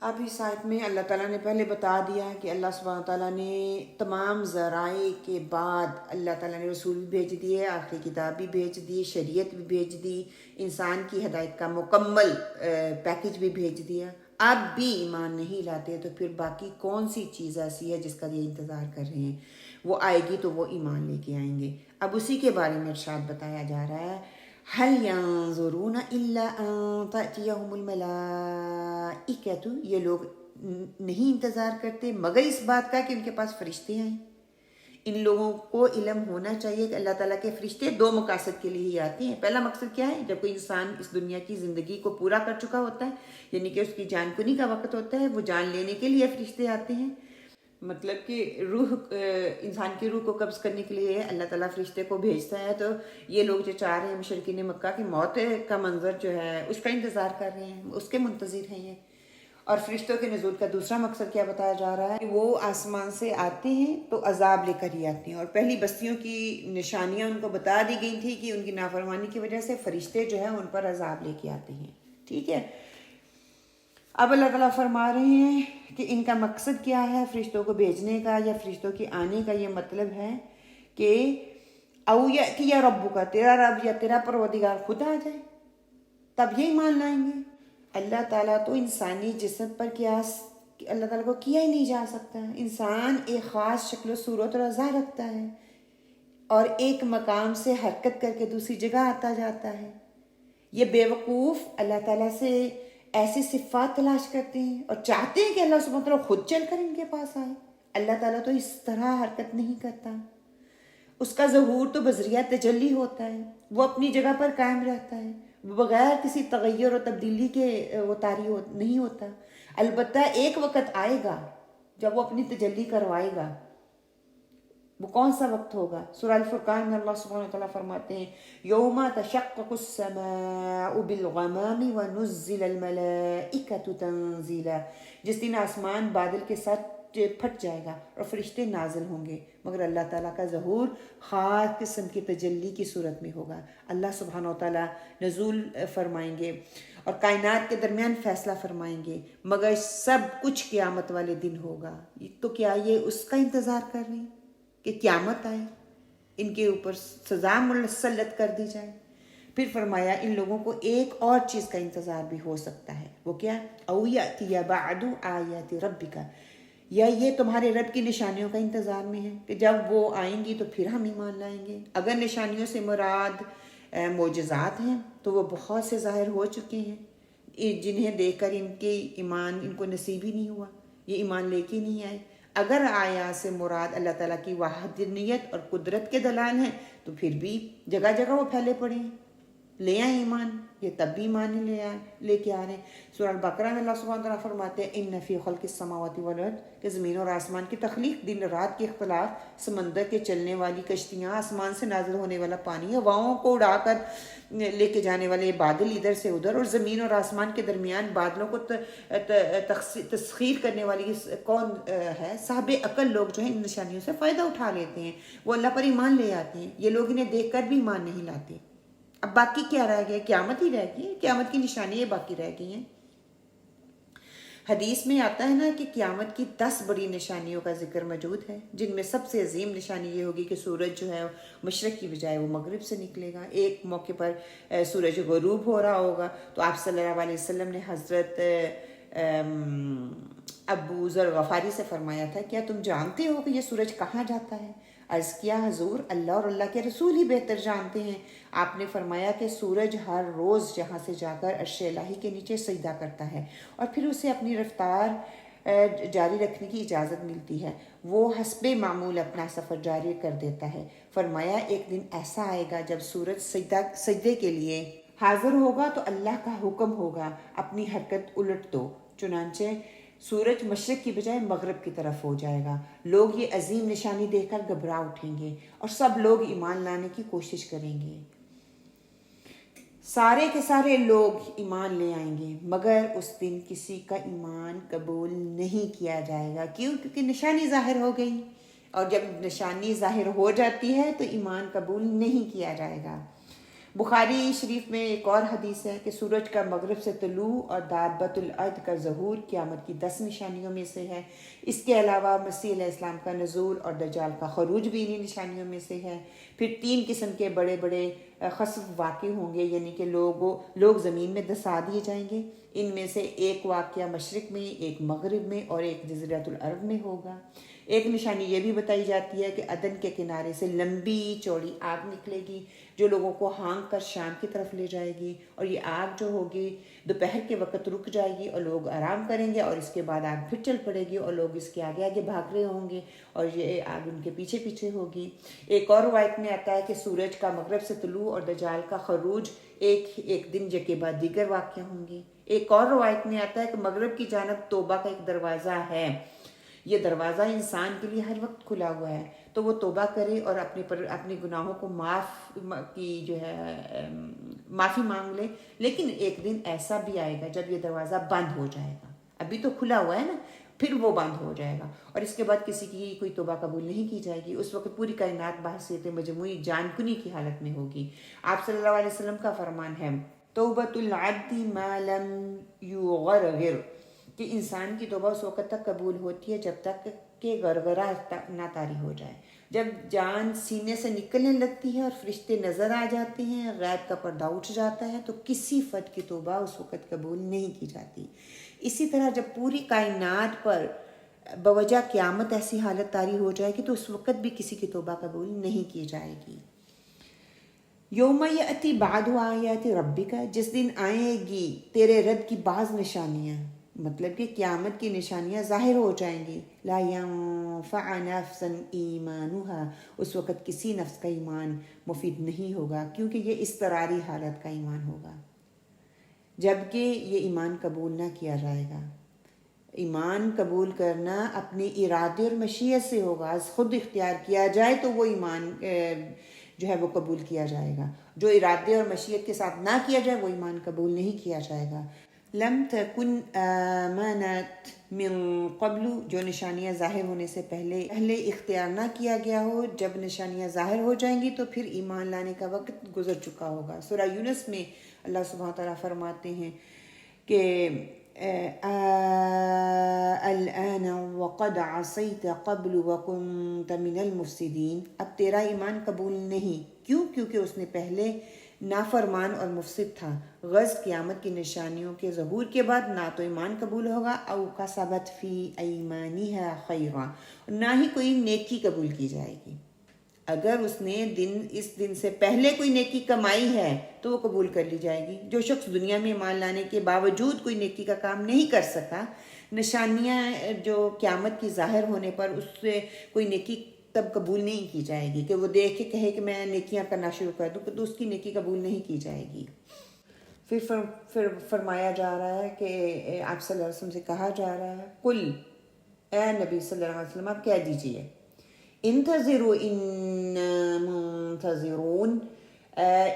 اب اس آیت میں اللہ تعالیٰ نے پہلے بتا دیا کہ اللہ سبحانہ تعالیٰ نے تمام ذرائع کے بعد اللہ تعالیٰ نے رسول بھی بھیج دیے، آخری کتاب بھی بھیج دی، شریعت بھی بھیج دی، انسان کی ہدایت کا مکمل پیکج بھی بھیج دیا۔ اب بھی ایمان نہیں لاتے تو پھر باقی کون سی چیز ایسی ہے جس کا یہ انتظار کر رہے ہیں؟ وہ آئے گی تو وہ ایمان لے کے آئیں گے۔ اب اسی کے بارے میں ارشاد بتایا جا رہا ہے هل ينظرون الا ان تأتيهم الملائکۃ، یہ لوگ نہیں انتظار کرتے مگر اس بات کا کہ ان کے پاس فرشتے آئیں۔ ان لوگوں کو علم ہونا چاہیے کہ اللہ تعالیٰ کے فرشتے دو مقاصد کے لیے ہی آتے ہیں۔ پہلا مقصد کیا ہے؟ جب کوئی انسان اس دنیا کی زندگی کو پورا کر چکا ہوتا ہے، یعنی کہ اس کی جان کنی کا وقت ہوتا ہے، وہ جان لینے کے لیے فرشتے آتے ہیں۔ مطلب کہ روح انسان کی روح کو قبض کرنے کے لیے اللہ تعالیٰ فرشتے کو بھیجتا ہے۔ تو یہ لوگ جو چاہ رہے ہیں مشرکین مکہ کی موت کا منظر جو ہے اس کا انتظار کر رہے ہیں، اس کے منتظر ہیں یہ۔ اور فرشتوں کے نزول کا دوسرا مقصد کیا بتایا جا رہا ہے کہ وہ آسمان سے آتے ہیں تو عذاب لے کر ہی آتے ہیں، اور پہلی بستیوں کی نشانیاں ان کو بتا دی گئی تھی کہ ان کی نافرمانی کی وجہ سے فرشتے جو ہیں ان پر عذاب لے کے آتے ہیں۔ ٹھیک ہے، اب اللہ تعالیٰ فرما رہے ہیں کہ ان کا مقصد کیا ہے فرشتوں کو بھیجنے کا یا فرشتوں کے آنے کا۔ یہ مطلب ہے کہ او یأتی ربک، تیرا رب یا تیرا پروردگار خود آ جائے تب یہ ایمان لائیں گے۔ اللہ تعالیٰ تو انسانی جسم پر قیاس اللہ تعالیٰ کو کیا ہی نہیں جا سکتا۔ انسان ایک خاص شکل و صورت اور اعضاء رکھتا ہے اور ایک مقام سے حرکت کر کے دوسری جگہ آتا جاتا ہے۔ یہ بے وقوف اللہ تعالیٰ سے ایسی صفات تلاش کرتے ہیں اور چاہتے ہیں کہ اللہ سبحانہ وتعالیٰ خود چل کر ان کے پاس آئے۔ اللہ تعالیٰ تو اس طرح حرکت نہیں کرتا، اس کا ظہور تو بذریعہ تجلی ہوتا ہے، وہ اپنی جگہ پر قائم رہتا ہے، وہ بغیر کسی تغیر و تبدیلی کے وہ طاری نہیں ہوتا۔ البتہ ایک وقت آئے گا جب وہ اپنی تجلی کروائے گا۔ وہ کون سا وقت ہوگا؟ سورہ الفرقان میں اللہ سبحانہ وتعالیٰ فرماتے ہیں یوم تشقق السماء بالغمام ونزل الملائکۃ تنزیلا، جس دن آسمان بادل کے ساتھ پھٹ جائے گا اور فرشتے نازل ہوں گے، مگر اللہ تعالیٰ کا ظہور خاص قسم کی تجلی کی صورت میں ہوگا۔ اللہ سبحانہ وتعالیٰ نزول فرمائیں گے اور کائنات کے درمیان فیصلہ فرمائیں گے، مگر سب کچھ قیامت والے دن ہوگا۔ تو کیا یہ اس کا انتظار کر رہے ہیں کہ قیامت آئے، ان کے اوپر سزا مسلط کر دی جائے؟ پھر فرمایا ان لوگوں کو ایک اور چیز کا انتظار بھی ہو سکتا ہے، وہ کیا؟ او یأتی بعض آیات ربک، یا یہ تمہارے رب کی نشانیوں کا انتظار میں ہے کہ جب وہ آئیں گی تو پھر ہم ایمان لائیں گے۔ اگر نشانیوں سے مراد معجزات ہیں تو وہ بہت سے ظاہر ہو چکے ہیں جنہیں دیکھ کر ان کے ایمان ان کو نصیب ہی نہیں ہوا، یہ ایمان لے کے نہیں آئے۔ اگر آیات سے مراد اللہ تعالیٰ کی وحدانیت اور قدرت کے دلائل ہیں تو پھر بھی جگہ جگہ وہ پھیلے پڑے ہیں، لے آئیں ایمان۔ یہ تب بھی ایمان لے کے آ رہے ہیں۔ سورہ البقرہ میں اللہ سبحانہ وتعالیٰ فرماتے ہیں ان فی خلق السماوات والارض کہ زمین اور آسمان کی تخلیق، دن رات کے اختلاف، سمندر کے چلنے والی کشتیاں، آسمان سے نازل ہونے والا پانی، ہواؤں کو اڑا کر لے کے جانے والے بادل ادھر سے ادھر، اور زمین اور آسمان کے درمیان بادلوں کو تسخیر کرنے والی کون ہے؟ صاحب عقل لوگ جو ہیں ان نشانیوں سے فائدہ اٹھا لیتے ہیں، وہ اللہ پر ایمان لے آتے ہیں۔ یہ لوگ انہیں دیکھ کر بھی ایمان نہیں لاتے۔ اب باقی کیا رہ گیا؟ قیامت ہی رہ گئی ہے، قیامت کی نشانیاں باقی رہ گئی ہیں۔ حدیث میں آتا ہے نا کہ قیامت کی 10 بڑی نشانیوں کا ذکر موجود ہے، جن میں سب سے عظیم نشانی یہ ہوگی کہ سورج جو ہے مشرق کی بجائے وہ مغرب سے نکلے گا۔ ایک موقع پر سورج غروب ہو رہا ہوگا تو آپ صلی اللہ علیہ وسلم نے حضرت ابو ذر غفاری سے فرمایا تھا کیا تم جانتے ہو کہ یہ سورج کہاں جاتا ہے؟ عرض کیا حضور اللہ اور اللہ کے رسول ہی بہتر جانتے ہیں۔ آپ نے فرمایا کہ سورج ہر روز جہاں سے جا کر عرش الہی کے نیچے سجدہ کرتا ہے اور پھر اسے اپنی رفتار جاری رکھنے کی اجازت ملتی ہے، وہ حسب معمول اپنا سفر جاری کر دیتا ہے۔ فرمایا ایک دن ایسا آئے گا جب سورج سجدے کے لیے حاضر ہوگا تو اللہ کا حکم ہوگا اپنی حرکت الٹ دو، چنانچہ سورج مشرق کی بجائے مغرب کی طرف ہو جائے گا۔ لوگ یہ عظیم نشانی دیکھ کر گھبرا اٹھیں گے اور سب لوگ ایمان لانے کی کوشش کریں گے۔ سارے کے سارے لوگ ایمان لے آئیں گے مگر اس دن کسی کا ایمان قبول نہیں کیا جائے گا۔ کیوں؟ کیونکہ نشانی ظاہر ہو گئی، اور جب نشانی ظاہر ہو جاتی ہے تو ایمان قبول نہیں کیا جائے گا۔ بخاری شریف میں ایک اور حدیث ہے کہ سورج کا مغرب سے طلوع اور دابۃ الارض کا ظہور قیامت کی 10 نشانیوں میں سے ہے۔ اس کے علاوہ مسیح علیہ السلام کا نزول اور دجال کا خروج بھی انہی نشانیوں میں سے ہے۔ پھر 3 قسم کے بڑے بڑے خسف واقع ہوں گے، یعنی کہ لوگ زمین میں دسا دیے جائیں گے۔ ان میں سے ایک واقعہ مشرق میں، ایک مغرب میں اور ایک جزیرۃ العرب میں ہوگا۔ ایک نشانی یہ بھی بتائی جاتی ہے کہ عدن کے کنارے سے لمبی چوڑی آگ نکلے گی جو لوگوں کو ہانک کر شام کی طرف لے جائے گی، اور یہ آگ جو ہوگی دوپہر کے وقت رک جائے گی اور لوگ آرام کریں گے، اور اس کے بعد آگ پھر چل پڑے گی اور لوگ اس کے آگے آگے بھاگ رہے ہوں گے اور یہ آگ ان کے پیچھے پیچھے ہوگی۔ ایک اور روایت میں آتا ہے کہ سورج کا مغرب سے طلوع اور دجال کا خروج ایک دن کے بعد دیگر واقع ہوں گے۔ ایک اور روایت میں آتا ہے کہ مغرب کی جانب توبہ کا ایک دروازہ ہے، یہ دروازہ انسان کے لیے ہر وقت کھلا ہوا ہے، تو وہ توبہ کرے اور اپنے گناہوں کو معافی مانگ لے۔ لیکن ایک دن ایسا بھی آئے گا جب یہ دروازہ بند ہو جائے گا، ابھی تو کھلا ہوا ہے نا، پھر وہ بند ہو جائے گا اور اس کے بعد کسی کی کوئی توبہ قبول نہیں کی جائے گی۔ اس وقت پوری کائنات بحیثیت مجموعی جان کنی کی حالت میں ہوگی۔ آپ صلی اللہ علیہ وسلم کا فرمان ہے توبۃ العبد ما لم یغرغر، کہ انسان کی توبہ اس وقت تک قبول ہوتی ہے جب تک کہ غرغرہ نہ طاری ہو جائے۔ جب جان سینے سے نکلنے لگتی ہے اور فرشتے نظر آ جاتے ہیں، غیب کا پردہ اٹھ جاتا ہے، تو کسی فرد کی توبہ اس وقت قبول نہیں کی جاتی۔ اسی طرح جب پوری کائنات پر بوجہ قیامت ایسی حالت طاری ہو جائے گی تو اس وقت بھی کسی کی توبہ قبول نہیں کی جائے گی۔ یوم یأتی بعد آیات ربک، جس دن آئیں گی تیرے رب کی بعض نشانیاں، مطلب کہ قیامت کی نشانیاں ظاہر ہو جائیں گی۔ لا ينفع نفسا ایمانها، اس وقت کسی نفس کا ایمان مفید نہیں ہوگا، کیونکہ یہ اضطراری حالت کا ایمان ہوگا، جبکہ یہ ایمان قبول نہ کیا جائے گا۔ ایمان قبول کرنا اپنی ارادے اور مشیت سے ہوگا، خود اختیار کیا جائے تو وہ ایمان جو ہے وہ قبول کیا جائے گا، جو ارادے اور مشیت کے ساتھ نہ کیا جائے وہ ایمان قبول نہیں کیا جائے گا۔ لم تکن آمنت من قبل، جو نشانیاں ظاہر ہونے سے پہلے اختیار نہ کیا گیا ہو، جب نشانیاں ظاہر ہو جائیں گی تو پھر ایمان لانے کا وقت گزر چکا ہوگا۔ سورہ یونس میں اللہ سبحانہ تعالیٰ فرماتے ہیں کہ الآن وقد عصیت قبل وکنت من المفسدین، اب تیرا ایمان قبول نہیں، کیوں؟ کیونکہ اس نے پہلے نافرمان اور مفسد تھا۔ غز قیامت کی نشانیوں کے ظہور کے بعد نہ تو ایمان قبول ہوگا او کسبت فی ایمانہا خیرا، نہ ہی کوئی نیکی قبول کی جائے گی۔ اگر اس نے اس دن سے پہلے کوئی نیکی کمائی ہے تو وہ قبول کر لی جائے گی۔ جو شخص دنیا میں ایمان لانے کے باوجود کوئی نیکی کا کام نہیں کر سکا، نشانیاں جو قیامت کی ظاہر ہونے پر اس سے کوئی نیکی تب قبول نہیں کی جائے گی کہ وہ دیکھ کے کہے کہ میں نیکیاں کرنا شروع کر دوں، تو اس کی نیکی قبول نہیں کی جائے گی۔ پھر فرمایا جا رہا ہے کہ آپ صلی اللہ علیہ وسلم سے کہا جا رہا ہے قل، اے نبی صلی اللہ علیہ وسلم آپ کہہ دیجئے انتظروا انا منتظرون،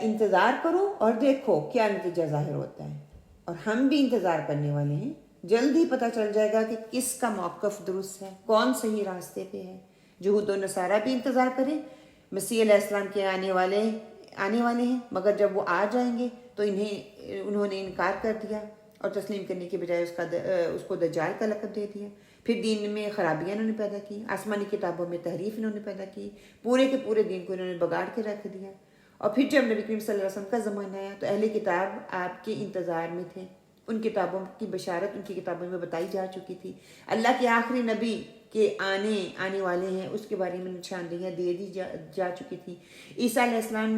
انتظار کرو اور دیکھو کیا نتیجہ ظاہر ہوتا ہے، اور ہم بھی انتظار کرنے والے ہیں۔ جلد ہی پتہ چل جائے گا کہ کس کا موقف درست ہے، کون صحیح راستے پہ ہے۔ یہود و نصارہ بھی انتظار کریں، مسیح علیہ السلام کے آنے والے ہیں، مگر جب وہ آ جائیں گے تو انہوں نے انکار کر دیا اور تسلیم کرنے کے بجائے اس کو دجال کا لقب دے دیا۔ پھر دین میں خرابیاں انہوں نے پیدا کی، آسمانی کتابوں میں تحریف انہوں نے پیدا کی، پورے کے پورے دین کو انہوں نے بگاڑ کے رکھ دیا۔ اور پھر جب نبی کریم صلی اللہ علیہ وسلم کا زمانہ آیا تو اہل کتاب آپ کے انتظار میں تھے، ان کتابوں کی بشارت ان کی کتابوں میں بتائی جا چکی تھی، اللہ کے آخری نبی کے آنے والے ہیں اس کے بارے میں نشاندہیاں دے دی جا چکی تھی۔ عیسیٰ علیہ السلام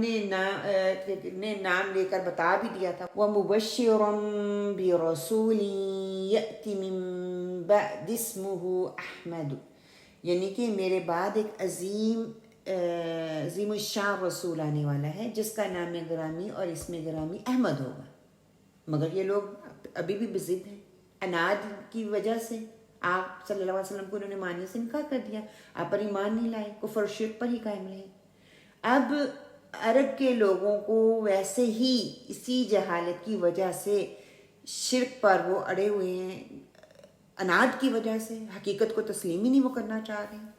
نے نام لے کر بتا بھی دیا تھا وَمُبَشِّرًا بِرَسُولٍ يَأْتِ مِن بَعْدِ اسْمُهُ أَحْمَدُ، یعنی کہ میرے بعد ایک عظیم الشان رسول آنے والا ہے جس کا نام گرامی اور اسم گرامی احمد ہوگا۔ مگر یہ لوگ ابھی بھی بضد ہیں، عناد کی وجہ سے آپ صلی اللہ علیہ وسلم کو انہوں نے ماننے سے انکار کر دیا، آپ پر ایمان نہیں لائے، کفر و شرک پر ہی قائم رہے۔ اب عرب کے لوگوں کو ویسے ہی اسی جہالت کی وجہ سے شرک پر وہ اڑے ہوئے ہیں، عناد کی وجہ سے حقیقت کو تسلیم ہی نہیں وہ کرنا چاہ رہے۔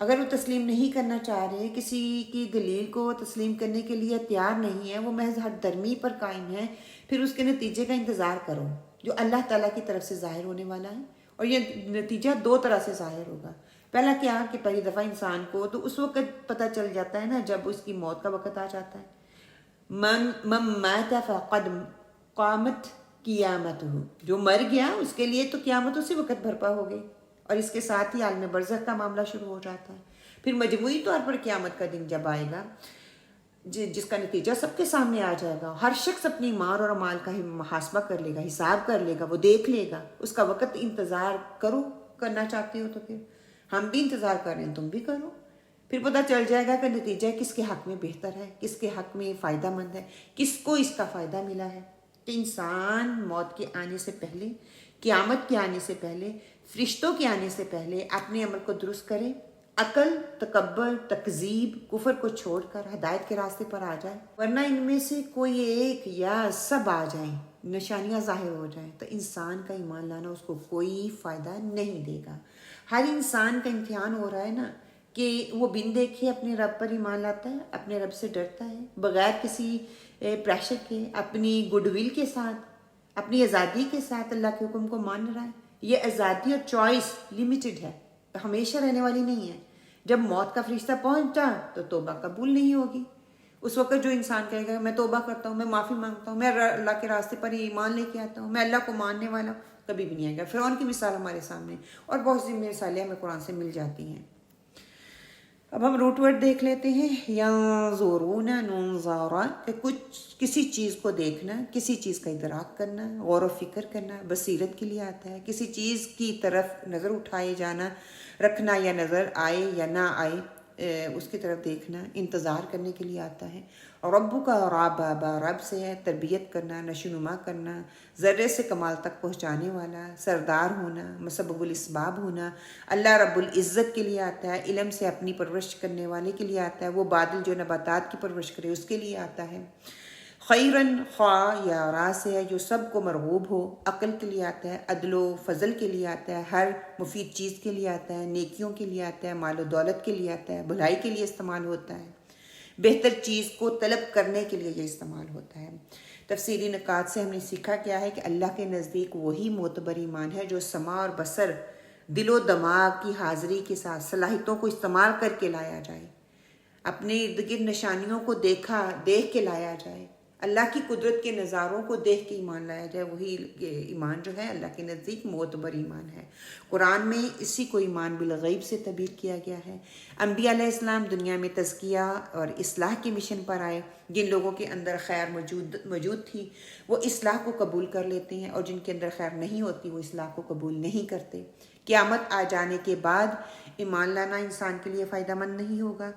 اگر وہ تسلیم نہیں کرنا چاہ رہے، کسی کی دلیل کو تسلیم کرنے کے لیے تیار نہیں ہے، وہ محض حد درمی پر قائم ہے، پھر اس کے نتیجے کا انتظار کرو جو اللہ تعالیٰ کی طرف سے ظاہر ہونے والا ہے۔ اور یہ نتیجہ دو طرح سے ظاہر ہوگا۔ پہلا کیا کہ پہلی دفعہ انسان کو تو اس وقت پتہ چل جاتا ہے نا جب اس کی موت کا وقت آ جاتا ہے، من مات فقد قامت قیامتہ، جو مر گیا اس کے لیے تو قیامت اسی وقت برپا ہو گئی، اور اس کے ساتھ ہی عالم برزخ کا معاملہ شروع ہو جاتا ہے۔ پھر مجموعی طور پر قیامت کا دن جب آئے گا جس کا نتیجہ سب کے سامنے آ جائے گا، ہر شخص اپنی ایمان اور اعمال کا محاسبہ کر لے گا، حساب کر لے گا، وہ دیکھ لے گا، اس کا وقت انتظار کرو، کرنا چاہتے ہو تو پھر ہم بھی انتظار کر رہے ہیں، تم بھی کرو۔ پھر پتہ چل جائے گا کہ نتیجہ کس کے حق میں بہتر ہے، کس کے حق میں فائدہ مند ہے، کس کو اس کا فائدہ ملا ہے۔ کہ انسان موت کے آنے سے پہلے، قیامت کے آنے سے پہلے، فرشتوں کے آنے سے پہلے اپنے عمل کو درست کرے، عقل، تکبر، تکذیب، کفر کو چھوڑ کر ہدایت کے راستے پر آ جائے، ورنہ ان میں سے کوئی ایک یا سب آ جائیں، نشانیاں ظاہر ہو جائیں تو انسان کا ایمان لانا اس کو کوئی فائدہ نہیں دے گا۔ ہر انسان کا امتحان ہو رہا ہے نا کہ وہ بن دیکھے اپنے رب پر ایمان لاتا ہے، اپنے رب سے ڈرتا ہے، بغیر کسی پریشر کے، اپنی گڈ ول کے ساتھ، اپنی آزادی کے ساتھ اللہ کے حکم کو مان رہا ہے۔ یہ آزادی اور چوائس لمیٹڈ ہے، ہمیشہ رہنے والی نہیں ہے۔ جب موت کا فرشتہ پہنچا تو توبہ قبول نہیں ہوگی۔ اس وقت جو انسان کہے گا میں توبہ کرتا ہوں، میں معافی مانگتا ہوں، میں اللہ کے راستے پر ایمان لے کے آتا ہوں، میں اللہ کو ماننے والا ہوں، کبھی بھی نہیں آئے گا۔ فرعون کی مثال ہمارے سامنے اور بہت سی مثالیں ہمیں قرآن سے مل جاتی ہیں۔ اب ہم روٹ ورڈ دیکھ لیتے ہیں۔ ینظرون نظارا، کہ کسی چیز کو دیکھنا، کسی چیز کا ادراک کرنا، غور و فکر کرنا، بصیرت کے لیے آتا ہے۔ کسی چیز کی طرف نظر اٹھائے جانا، رکھنا یا نظر آئے یا نہ آئے اس کی طرف دیکھنا، انتظار کرنے کے لیے آتا ہے۔ اور ربو کا رابا، رب سے ہے تربیت کرنا، نشوونما کرنا، ذرے سے کمال تک پہنچانے والا، سردار ہونا، مسبب الاسباب ہونا، اللہ رب العزت کے لیے آتا ہے۔ علم سے اپنی پرورش کرنے والے کے لیے آتا ہے، وہ بادل جو نباتات کی پرورش کرے اس کے لیے آتا ہے۔ خیرن، خواہ یا راہ سے ہے جو سب کو مرغوب ہو، عقل کے لیے آتا ہے، عدل و فضل کے لیے آتا ہے، ہر مفید چیز کے لیے آتا ہے، نیکیوں کے لیے آتا ہے، مال و دولت کے لیے آتا ہے، بھلائی کے لیے استعمال ہوتا ہے، بہتر چیز کو طلب کرنے کے لیے یہ استعمال ہوتا ہے۔ تفسیری نکات سے ہم نے سیکھا کیا ہے کہ اللہ کے نزدیک وہی معتبر ایمان ہے جو سماع اور بصر، دل و دماغ کی حاضری کے ساتھ صلاحیتوں کو استعمال کر کے لایا جائے، اپنے ارد گرد نشانیوں کو دیکھ کے لایا جائے، اللہ کی قدرت کے نظاروں کو دیکھ کے ایمان لایا جائے، وہی ایمان جو ہے اللہ کے نزدیک معتبر ایمان ہے۔ قرآن میں اسی کو ایمان بالغیب سے تعبیر کیا گیا ہے۔ انبیاء علیہ السلام دنیا میں تزکیہ اور اصلاح کے مشن پر آئے، جن لوگوں کے اندر خیر موجود تھی وہ اصلاح کو قبول کر لیتے ہیں، اور جن کے اندر خیر نہیں ہوتی وہ اصلاح کو قبول نہیں کرتے۔ قیامت آ جانے کے بعد ایمان لانا انسان کے لیے فائدہ مند نہیں ہوگا،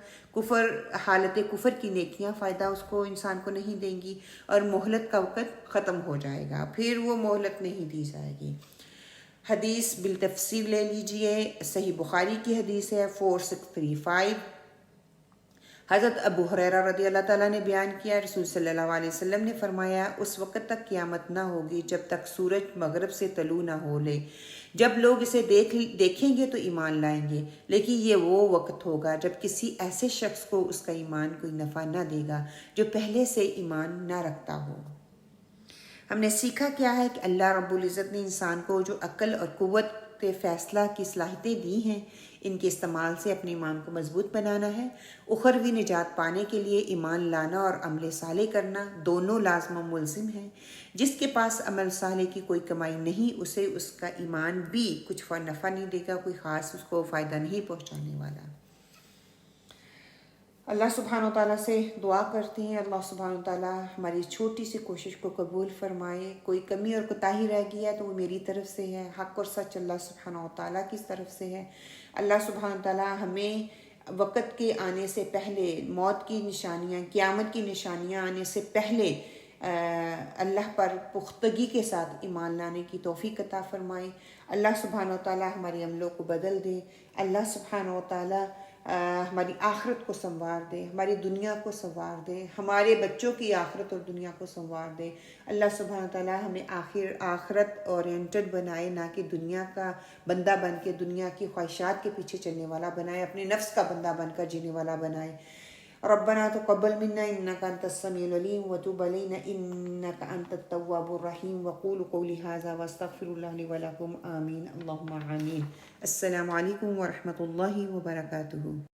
حالت کفر کی نیکیاں فائدہ اس کو انسان کو نہیں دیں گی، اور مہلت کا وقت ختم ہو جائے گا، پھر وہ مہلت نہیں دی جائے گی۔ حدیث بالتفصیل لے لیجئے، صحیح بخاری کی حدیث ہے 4635۔ حضرت ابو ہریرہ رضی اللہ تعالیٰ نے بیان کیا، رسول صلی اللہ علیہ وسلم نے فرمایا، اس وقت تک قیامت نہ ہوگی جب تک سورج مغرب سے طلوع نہ ہو لے، جب لوگ اسے دیکھیں گے تو ایمان لائیں گے، لیکن یہ وہ وقت ہوگا جب کسی ایسے شخص کو اس کا ایمان کوئی نفع نہ دے گا جو پہلے سے ایمان نہ رکھتا ہو۔ ہم نے سیکھا کیا ہے کہ اللہ رب العزت نے انسان کو جو عقل اور قوت فیصلہ کی صلاحیتیں دی ہیں، ان کے استعمال سے اپنے ایمان کو مضبوط بنانا ہے۔ اخروی نجات پانے کے لیے ایمان لانا اور عمل صالح کرنا دونوں لازم و ملزم ہیں۔ جس کے پاس عمل صالح کی کوئی کمائی نہیں، اسے اس کا ایمان بھی کچھ نفع نہیں دے گا، کوئی خاص اس کو فائدہ نہیں پہنچانے والا۔ اللہ سبحانہ و تعالیٰ سے دعا کرتے ہیں، اللہ سبحانہ و تعالیٰ ہماری چھوٹی سی کوشش کو قبول فرمائے۔ کوئی کمی اور کوتاہی رہ گئی ہے تو وہ میری طرف سے ہے، حق اور سچ اللہ سبحانہ و تعالیٰ کی طرف سے ہے۔ اللہ سبحانہ و تعالیٰ ہمیں وقت کے آنے سے پہلے، موت کی نشانیاں، قیامت کی نشانیاں آنے سے پہلے اللہ پر پختگی کے ساتھ ایمان لانے کی توفیق عطا فرمائے۔ اللہ سبحانہ و تعالیٰ ہمارے عملوں کو بدل دے، اللہ سبحانہ و تعالیٰ ہماری آخرت کو سنوار دے، ہماری دنیا کو سنوار دے، ہمارے بچوں کی آخرت اور دنیا کو سنوار دے۔ اللہ سبحانہ تعالیٰ ہمیں آخرت اورینٹڈ بنائے، نہ کہ دنیا کا بندہ بن کے دنیا کی خواہشات کے پیچھے چلنے والا بنائے، اپنے نفس کا بندہ بن کر جینے والا بنائے۔ ربنا تقبل منا انك انت السميع العليم وتب علينا انك انت التواب الرحيم وقولوا قولي هذا واستغفر الله لي ولكم آمين اللهم آمين۔ السلام علیکم ورحمۃ اللہ وبرکاتہ۔